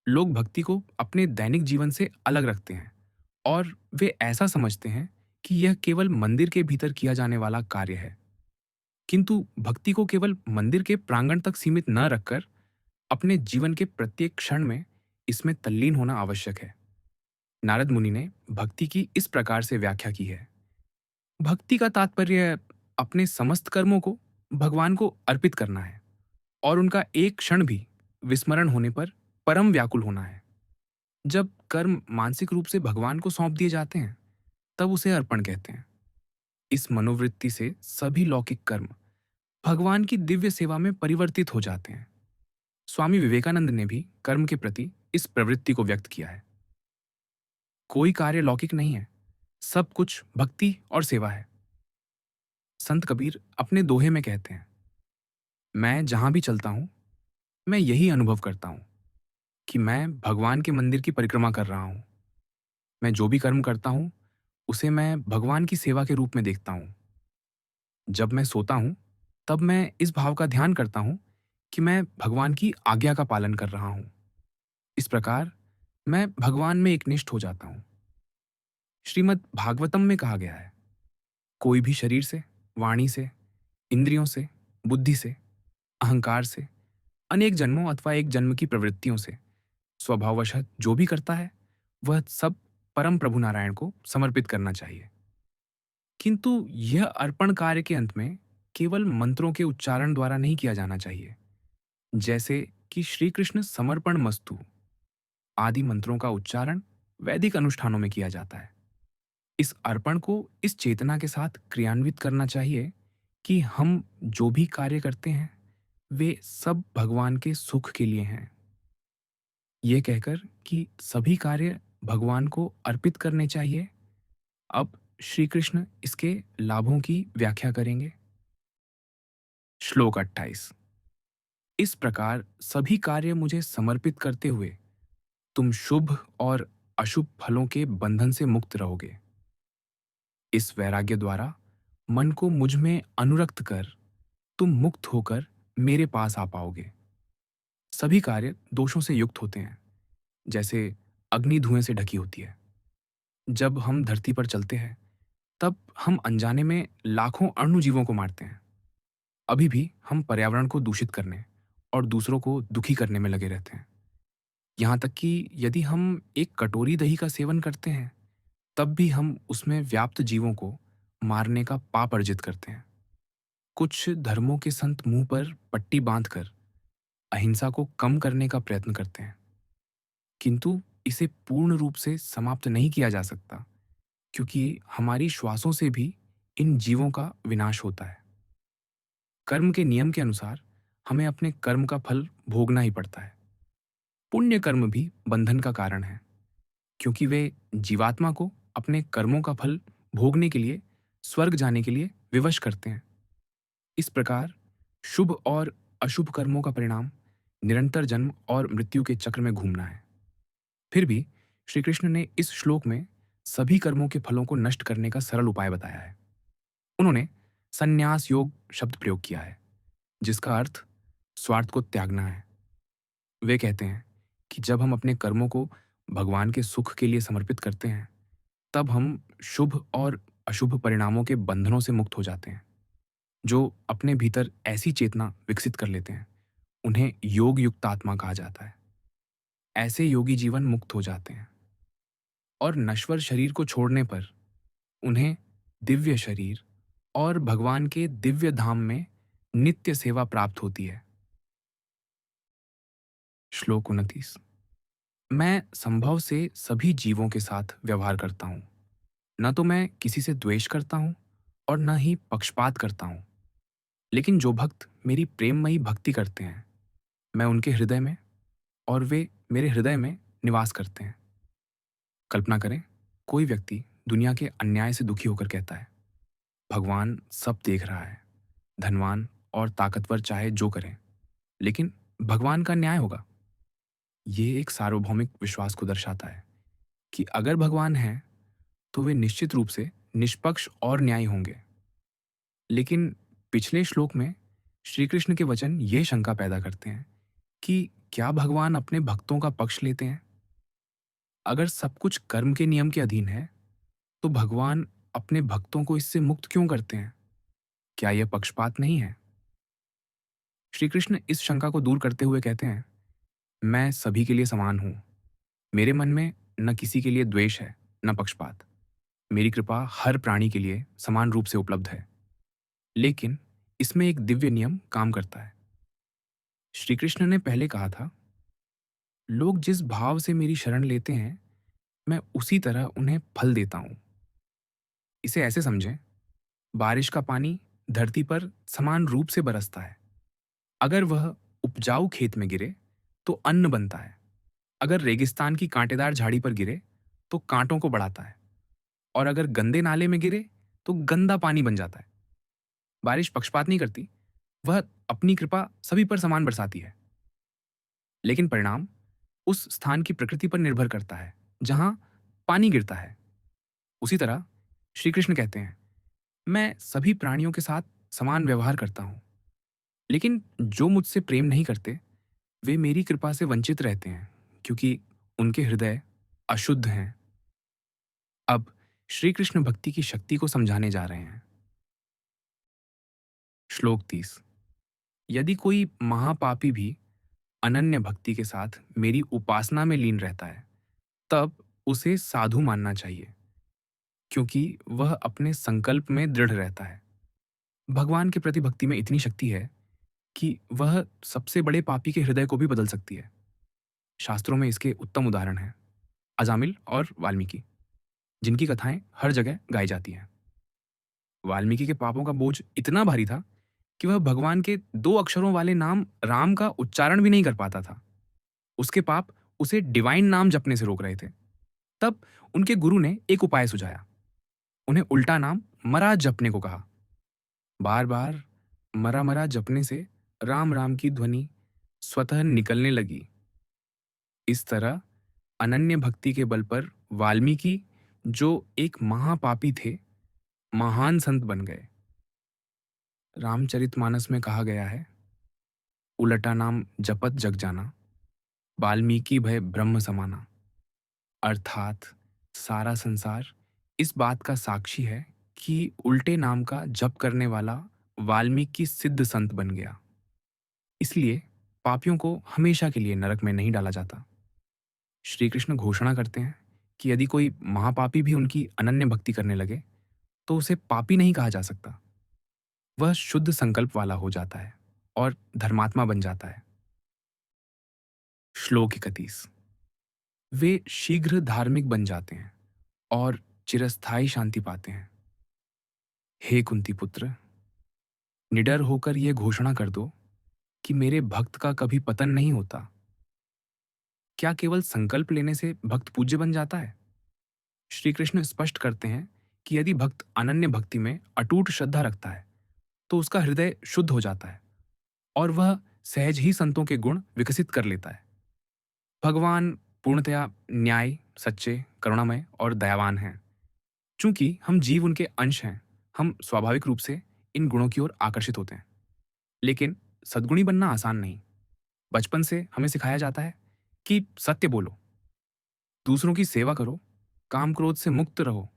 लोग भक्ति को अपने दैनिक जीवन से अलग रखते हैं और वे ऐसा समझते हैं कि यह केवल मंदिर के भीतर किया जाने वाला कार्य है। किंतु भक्ति को केवल मंदिर के प्रांगण तक सीमित न रखकर अपने जीवन के प्रत्येक क्षण में इसमें तल्लीन होना आवश्यक है। नारद मुनि ने भक्ति की इस प्रकार से व्याख्या की है, भक्ति का तात्पर्य अपने समस्त कर्मों को भगवान को अर्पित करना है और उनका एक क्षण भी विस्मरण होने पर परम व्याकुल होना है। जब कर्म मानसिक रूप से भगवान को सौंप दिए जाते हैं, तब उसे अर्पण कहते हैं। इस मनोवृत्ति से सभी लौकिक कर्म भगवान की दिव्य सेवा में परिवर्तित हो जाते हैं। स्वामी विवेकानंद ने भी कर्म के प्रति इस प्रवृत्ति को व्यक्त किया है। कोई कार्य लौकिक नहीं है, सब कुछ भक्ति और सेवा है। संत कबीर अपने दोहे में कहते हैं, मैं जहां भी चलता हूं, मैं यही अनुभव करता हूं कि मैं भगवान के मंदिर की परिक्रमा कर रहा हूं। मैं जो भी कर्म करता हूं, उसे मैं भगवान की सेवा के रूप में देखता हूं। जब मैं सोता हूं, तब मैं इस भाव का ध्यान करता हूं कि मैं भगवान की आज्ञा का पालन कर रहा हूं। इस प्रकार मैं भगवान में एकनिष्ठ हो जाता हूं। श्रीमद् भागवतम में कहा गया है, कोई भी शरीर से, वाणी से, इंद्रियों से, बुद्धि से, अहंकार से, अनेक जन्मों अथवा एक जन्म की प्रवृत्तियों से स्वभाववशः जो भी करता है, वह सब परम प्रभु नारायण को समर्पित करना चाहिए। किंतु यह अर्पण कार्य के अंत में केवल मंत्रों के उच्चारण द्वारा नहीं किया जाना चाहिए, जैसे कि श्री कृष्ण समर्पण मस्तु आदि मंत्रों का उच्चारण वैदिक अनुष्ठानों में किया जाता है। इस अर्पण को इस चेतना के साथ क्रियान्वित करना चाहिए कि हम जो भी कार्य करते हैं, वे सब भगवान के सुख के लिए हैं। ये कहकर कि सभी कार्य भगवान को अर्पित करने चाहिए, अब श्री कृष्ण इसके लाभों की व्याख्या करेंगे। श्लोक 28। इस प्रकार सभी कार्य मुझे समर्पित करते हुए तुम शुभ और अशुभ फलों के बंधन से मुक्त रहोगे। इस वैराग्य द्वारा मन को मुझ में अनुरक्त कर तुम मुक्त होकर मेरे पास आ पाओगे। सभी कार्य दोषों से युक्त होते हैं, जैसे अग्नि धुएं से ढकी होती है। जब हम धरती पर चलते हैं, तब हम अनजाने में लाखों अणुजीवों को मारते हैं। अभी भी हम पर्यावरण को दूषित करने और दूसरों को दुखी करने में लगे रहते हैं। यहाँ तक कि यदि हम एक कटोरी दही का सेवन करते हैं, तब भी हम उसमें व्याप्त जीवों को मारने का पाप अर्जित करते हैं। कुछ धर्मों के संत मुंह पर पट्टी बांधकर अहिंसा को कम करने का प्रयत्न करते हैं, किंतु इसे पूर्ण रूप से समाप्त नहीं किया जा सकता, क्योंकि हमारी श्वासों से भी इन जीवों का विनाश होता है। कर्म के नियम के अनुसार हमें अपने कर्म का फल भोगना ही पड़ता है। पुण्य कर्म भी बंधन का कारण है, क्योंकि वे जीवात्मा को अपने कर्मों का फल भोगने के लिए स्वर्ग जाने के लिए विवश करते हैं। इस प्रकार शुभ और अशुभ कर्मों का परिणाम निरंतर जन्म और मृत्यु के चक्र में घूमना है। फिर भी श्री कृष्ण ने इस श्लोक में सभी कर्मों के फलों को नष्ट करने का सरल उपाय बताया है। उन्होंने संन्यास योग शब्द प्रयोग किया है, जिसका अर्थ स्वार्थ को त्यागना है। वे कहते हैं कि जब हम अपने कर्मों को भगवान के सुख के लिए समर्पित करते हैं, तब हम शुभ और अशुभ परिणामों के बंधनों से मुक्त हो जाते हैं। जो अपने भीतर ऐसी चेतना विकसित कर लेते हैं, उन्हें योग युक्त आत्मा कहा जाता है। ऐसे योगी जीवन मुक्त हो जाते हैं और नश्वर शरीर को छोड़ने पर उन्हें दिव्य शरीर और भगवान के दिव्य धाम में नित्य सेवा प्राप्त होती है। श्लोक 29। मैं संभव से सभी जीवों के साथ व्यवहार करता हूँ। न तो मैं किसी से द्वेष करता हूँ और न ही पक्षपात करता हूँ। लेकिन जो भक्त मेरी प्रेममयी भक्ति करते हैं, मैं उनके हृदय में और वे मेरे हृदय में निवास करते हैं। कल्पना करें, कोई व्यक्ति दुनिया के अन्याय से दुखी होकर कहता है, भगवान सब देख रहा है, धनवान और ताकतवर चाहे जो करें, लेकिन भगवान का न्याय होगा। ये एक सार्वभौमिक विश्वास को दर्शाता है कि अगर भगवान हैं, तो वे निश्चित रूप से निष्पक्ष और न्यायी होंगे। लेकिन पिछले श्लोक में श्री कृष्ण के वचन ये शंका पैदा करते हैं कि क्या भगवान अपने भक्तों का पक्ष लेते हैं? अगर सब कुछ कर्म के नियम के अधीन है, तो भगवान अपने भक्तों को इससे मुक्त क्यों करते हैं? क्या यह पक्षपात नहीं है? श्री कृष्ण इस शंका को दूर करते हुए कहते हैं, मैं सभी के लिए समान हूं। मेरे मन में न किसी के लिए द्वेष है, न पक्षपात। मेरी कृपा हर प्राणी के लिए समान रूप से उपलब्ध है। लेकिन इसमें एक दिव्य नियम काम करता है। श्री कृष्ण ने पहले कहा था, लोग जिस भाव से मेरी शरण लेते हैं, मैं उसी तरह उन्हें फल देता हूं। इसे ऐसे समझें, बारिश का पानी धरती पर समान रूप से बरसता है। अगर वह उपजाऊ खेत में गिरे तो अन्न बनता है। अगर रेगिस्तान की कांटेदार झाड़ी पर गिरे तो कांटों को बढ़ाता है, और अगर गंदे नाले में गिरे तो गंदा पानी बन जाता है। बारिश पक्षपात नहीं करती, वह अपनी कृपा सभी पर समान बरसाती है। लेकिन परिणाम उस स्थान की प्रकृति पर निर्भर करता है जहां पानी गिरता है। उसी तरह श्री कृष्ण कहते हैं, मैं सभी प्राणियों के साथ समान व्यवहार करता हूं, लेकिन जो मुझसे प्रेम नहीं करते, वे मेरी कृपा से वंचित रहते हैं, क्योंकि उनके हृदय अशुद्ध हैं। अब श्री कृष्ण भक्ति की शक्ति को समझाने जा रहे हैं। श्लोक 30। यदि कोई महापापी भी अनन्य भक्ति के साथ मेरी उपासना में लीन रहता है, तब उसे साधु मानना चाहिए, क्योंकि वह अपने संकल्प में दृढ़ रहता है। भगवान के प्रति भक्ति में इतनी शक्ति है कि वह सबसे बड़े पापी के हृदय को भी बदल सकती है। शास्त्रों में इसके उत्तम उदाहरण हैं। अजामिल और वाल्मीकि, जिनकी कथाएं हर जगह गाई जाती हैं। वाल्मीकि के पापों का बोझ इतना भारी था कि वह भगवान के 2 अक्षरों वाले नाम राम का उच्चारण भी नहीं कर पाता था। उसके पाप उसे डिवाइन नाम जपने से रोक रहे थे। तब उनके गुरु ने एक उपाय सुझाया। उन्हें उल्टा नाम मरा जपने को कहा। बार बार मरा मरा जपने से राम राम की ध्वनि स्वतः निकलने लगी। इस तरह अनन्य भक्ति के बल पर वाल्मीकि, जो एक महापापी थे, महान संत बन गए। रामचरितमानस में कहा गया है, उलटा नाम जपत जग जाना, वाल्मीकि भय ब्रह्म समाना। अर्थात सारा संसार इस बात का साक्षी है कि उल्टे नाम का जप करने वाला वाल्मीकि सिद्ध संत बन गया। इसलिए पापियों को हमेशा के लिए नरक में नहीं डाला जाता। श्री कृष्ण घोषणा करते हैं कि यदि कोई महापापी भी उनकी अनन्य भक्ति करने लगे तो उसे पापी नहीं कहा जा सकता। वह शुद्ध संकल्प वाला हो जाता है और धर्मात्मा बन जाता है। श्लोक 31। वे शीघ्र धार्मिक बन जाते हैं और चिरस्थायी शांति पाते हैं। हे कुंती पुत्र, निडर होकर यह घोषणा कर दो कि मेरे भक्त का कभी पतन नहीं होता। क्या केवल संकल्प लेने से भक्त पूज्य बन जाता है? श्री कृष्ण स्पष्ट करते हैं कि यदि भक्त अनन्य भक्ति में अटूट श्रद्धा रखता है तो उसका हृदय शुद्ध हो जाता है और वह सहज ही संतों के गुण विकसित कर लेता है। भगवान पूर्णतया न्याय, सच्चे, करुणामय और दयावान हैं। चूंकि हम जीव उनके अंश हैं, हम स्वाभाविक रूप से इन गुणों की ओर आकर्षित होते हैं। लेकिन सद्गुणी बनना आसान नहीं। बचपन से हमें सिखाया जाता है कि सत्य बोलो, दूसरों की सेवा करो, काम क्रोध से मुक्त रहो।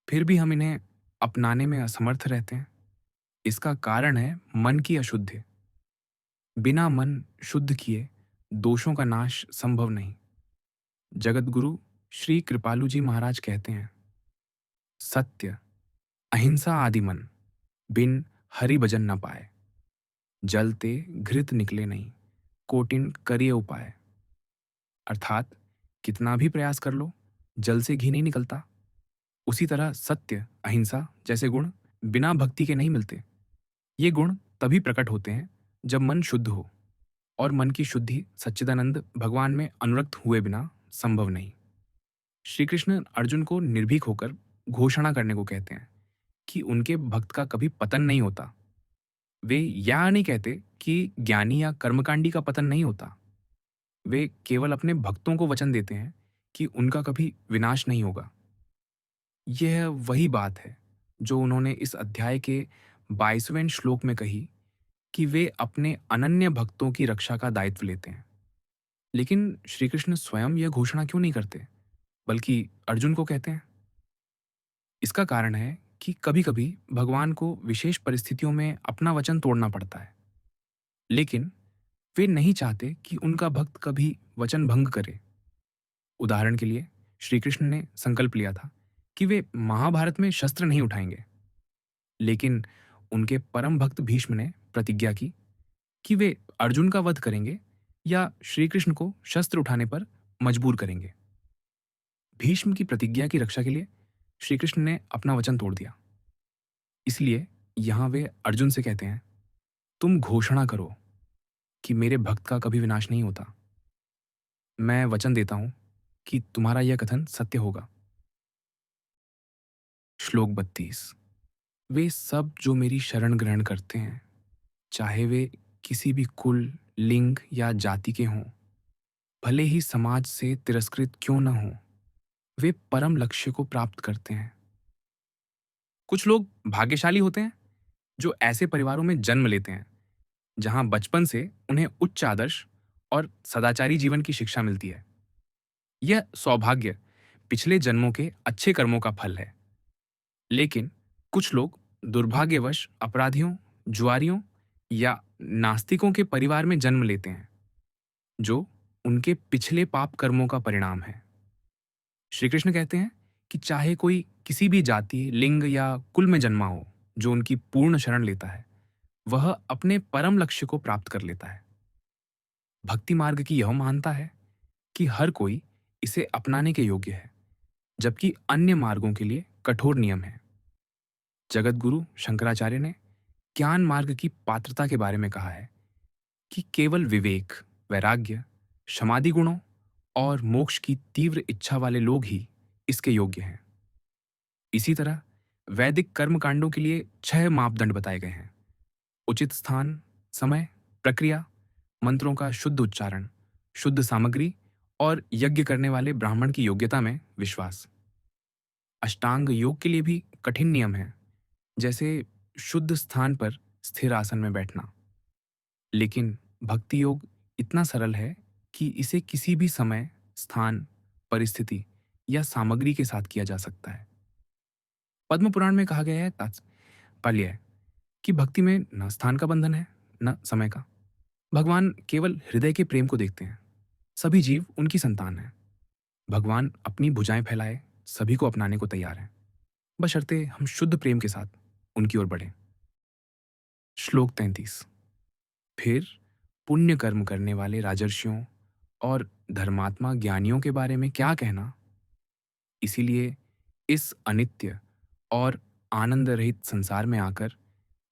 फिर भी हम इन्हें अपनाने में असमर्थ रहते हैं। इसका कारण है मन की अशुद्धि। बिना मन शुद्ध किए दोषों का नाश संभव नहीं। जगत गुरु श्री कृपालु जी महाराज कहते हैं, सत्य, अहिंसा आदि मन बिन हरि भजन न पाए। जलते घृत निकले नहीं, कोटिन करिए उपाय। अर्थात कितना भी प्रयास कर लो, जल से घी नहीं निकलता। उसी तरह सत्य, अहिंसा जैसे गुण बिना भक्ति के नहीं मिलते। ये गुण तभी प्रकट होते हैं जब मन शुद्ध हो, और मन की शुद्धि सच्चिदानंद भगवान में अनुरक्त हुए बिना संभव नहीं। श्री कृष्ण अर्जुन को निर्भीक होकर घोषणा करने को कहते हैं कि उनके भक्त का कभी पतन नहीं होता। वे यह नहीं कहते कि ज्ञानी या कर्मकांडी का पतन नहीं होता। वे केवल अपने भक्तों को वचन देते हैं कि उनका कभी विनाश नहीं होगा। यह वही बात है जो उन्होंने इस अध्याय के 22वें श्लोक में कही कि वे अपने अनन्य भक्तों की रक्षा का दायित्व लेते हैं। लेकिन श्री कृष्ण स्वयं यह घोषणा क्यों नहीं करते, बल्कि अर्जुन को कहते हैं? इसका कारण है कि कभी-कभी भगवान को विशेष परिस्थितियों में अपना वचन तोड़ना पड़ता है। लेकिन वे नहीं चाहते कि उनका भक्त कभी वचन भंग करे। उदाहरण के लिए श्री कृष्ण ने संकल्प लिया था कि वे महाभारत में शस्त्र नहीं उठाएंगे। लेकिन उनके परम भक्त भीष्म ने प्रतिज्ञा की कि वे अर्जुन का वध करेंगे या श्री कृष्ण को शस्त्र उठाने पर मजबूर करेंगे। भीष्म की प्रतिज्ञा की रक्षा के लिए श्री कृष्ण ने अपना वचन तोड़ दिया। इसलिए यहां वे अर्जुन से कहते हैं, तुम घोषणा करो कि मेरे भक्त का कभी विनाश नहीं होता। मैं वचन देता हूं कि तुम्हारा यह कथन सत्य होगा। श्लोक 32। वे सब जो मेरी शरण ग्रहण करते हैं, चाहे वे किसी भी कुल, लिंग या जाति के हों, भले ही समाज से तिरस्कृत क्यों न हों, वे परम लक्ष्य को प्राप्त करते हैं। कुछ लोग भाग्यशाली होते हैं जो ऐसे परिवारों में जन्म लेते हैं जहां बचपन से उन्हें उच्च आदर्श और सदाचारी जीवन की शिक्षा मिलती है। यह सौभाग्य पिछले जन्मों के अच्छे कर्मों का फल है। लेकिन कुछ लोग दुर्भाग्यवश अपराधियों, जुआरियों या नास्तिकों के परिवार में जन्म लेते हैं, जो उनके पिछले पाप कर्मों का परिणाम है। श्री कृष्ण कहते हैं कि चाहे कोई किसी भी जाति, लिंग या कुल में जन्मा हो, जो उनकी पूर्ण शरण लेता है, वह अपने परम लक्ष्य को प्राप्त कर लेता है। भक्ति मार्ग की यह मानता है कि हर कोई इसे अपनाने के योग्य है, जबकि अन्य मार्गों के लिए कठोर नियम है। जगत गुरु शंकराचार्य ने ज्ञान मार्ग की पात्रता के बारे में कहा है कि केवल विवेक, वैराग्य, समाधि गुणों और मोक्ष की तीव्र इच्छा वाले लोग ही इसके योग्य हैं। इसी तरह वैदिक कर्म कांडों के लिए 6 मापदंड बताए गए हैं: उचित स्थान, समय, प्रक्रिया, मंत्रों का शुद्ध उच्चारण, शुद्ध सामग्री और यज्ञ करने वाले ब्राह्मण की योग्यता में विश्वास। अष्टांग योग के लिए भी कठिन नियम हैं, जैसे शुद्ध स्थान पर स्थिर आसन में बैठना। लेकिन भक्ति योग इतना सरल है कि इसे किसी भी समय, स्थान, परिस्थिति या सामग्री के साथ किया जा सकता है। पद्म पुराण में कहा गया है तात्पर्य है कि भक्ति में न स्थान का बंधन है, न समय का। भगवान केवल हृदय के प्रेम को देखते हैं। सभी जीव उनकी संतान हैं। भगवान अपनी भुजाएं फैलाए सभी को अपनाने को तैयार हैं, बशर्ते हम शुद्ध प्रेम के साथ उनकी ओर बढ़ें। श्लोक 33। फिर पुण्य कर्म करने वाले राजर्षियों और धर्मात्मा ज्ञानियों के बारे में क्या कहना? इसीलिए इस अनित्य और आनंद रहित संसार में आकर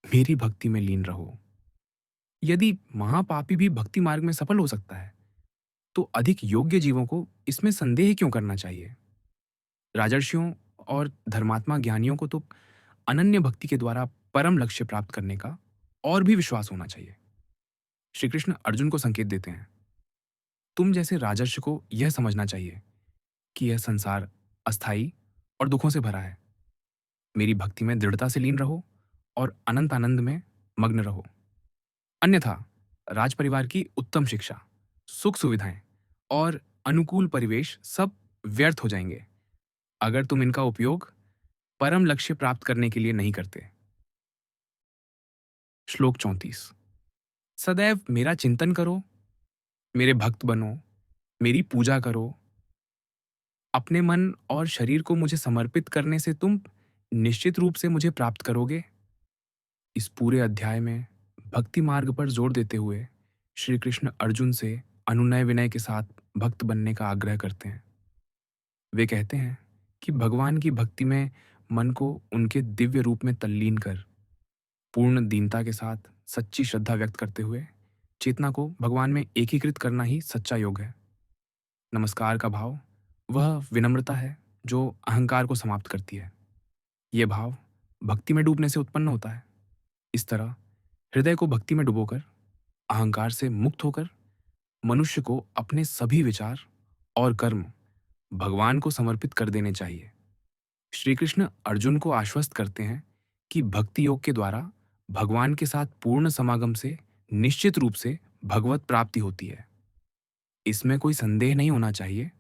मेरी भक्ति में लीन रहो। यदि महापापी भी भक्ति मार्ग में सफल हो सकता है, तो अधिक योग्य जीवों को इसमें संदेह क्यों करना चाहिए? राजर्षियों और धर्मात्मा ज्ञानियों को तो अनन्य भक्ति के द्वारा परम लक्ष्य प्राप्त करने का और भी विश्वास होना चाहिए। श्री कृष्ण अर्जुन को संकेत देते हैं, तुम जैसे राजर्षि को यह समझना चाहिए कि यह संसार अस्थाई और दुखों से भरा है। मेरी भक्ति में दृढ़ता से लीन रहो और अनंत आनंद में मग्न रहो। अन्यथा राज परिवार की उत्तम शिक्षा, सुख सुविधाएं और अनुकूल परिवेश सब व्यर्थ हो जाएंगे, अगर तुम इनका उपयोग परम लक्ष्य प्राप्त करने के लिए नहीं करते। श्लोक 34। सदैव मेरा चिंतन करो, मेरे भक्त बनो, मेरी पूजा करो। अपने मन और शरीर को मुझे समर्पित करने से तुम निश्चित रूप से मुझे प्राप्त करोगे। इस पूरे अध्याय में भक्ति मार्ग पर जोर देते हुए श्री कृष्ण अर्जुन से अनुनय विनय के साथ भक्त बनने का आग्रह करते हैं। वे कहते हैं कि भगवान की भक्ति में मन को उनके दिव्य रूप में तल्लीन कर, पूर्ण दीनता के साथ सच्ची श्रद्धा व्यक्त करते हुए चेतना को भगवान में एकीकृत करना ही सच्चा योग है। नमस्कार का भाव वह विनम्रता है जो अहंकार को समाप्त करती है। यह भाव भक्ति में डूबने से उत्पन्न होता है। इस तरह हृदय को भक्ति में डुबोकर अहंकार से मुक्त होकर मनुष्य को अपने सभी विचार और कर्म भगवान को समर्पित कर देने चाहिए। श्री कृष्ण अर्जुन को आश्वस्त करते हैं कि भक्ति योग के द्वारा भगवान के साथ पूर्ण समागम से निश्चित रूप से भगवत प्राप्ति होती है। इसमें कोई संदेह नहीं होना चाहिए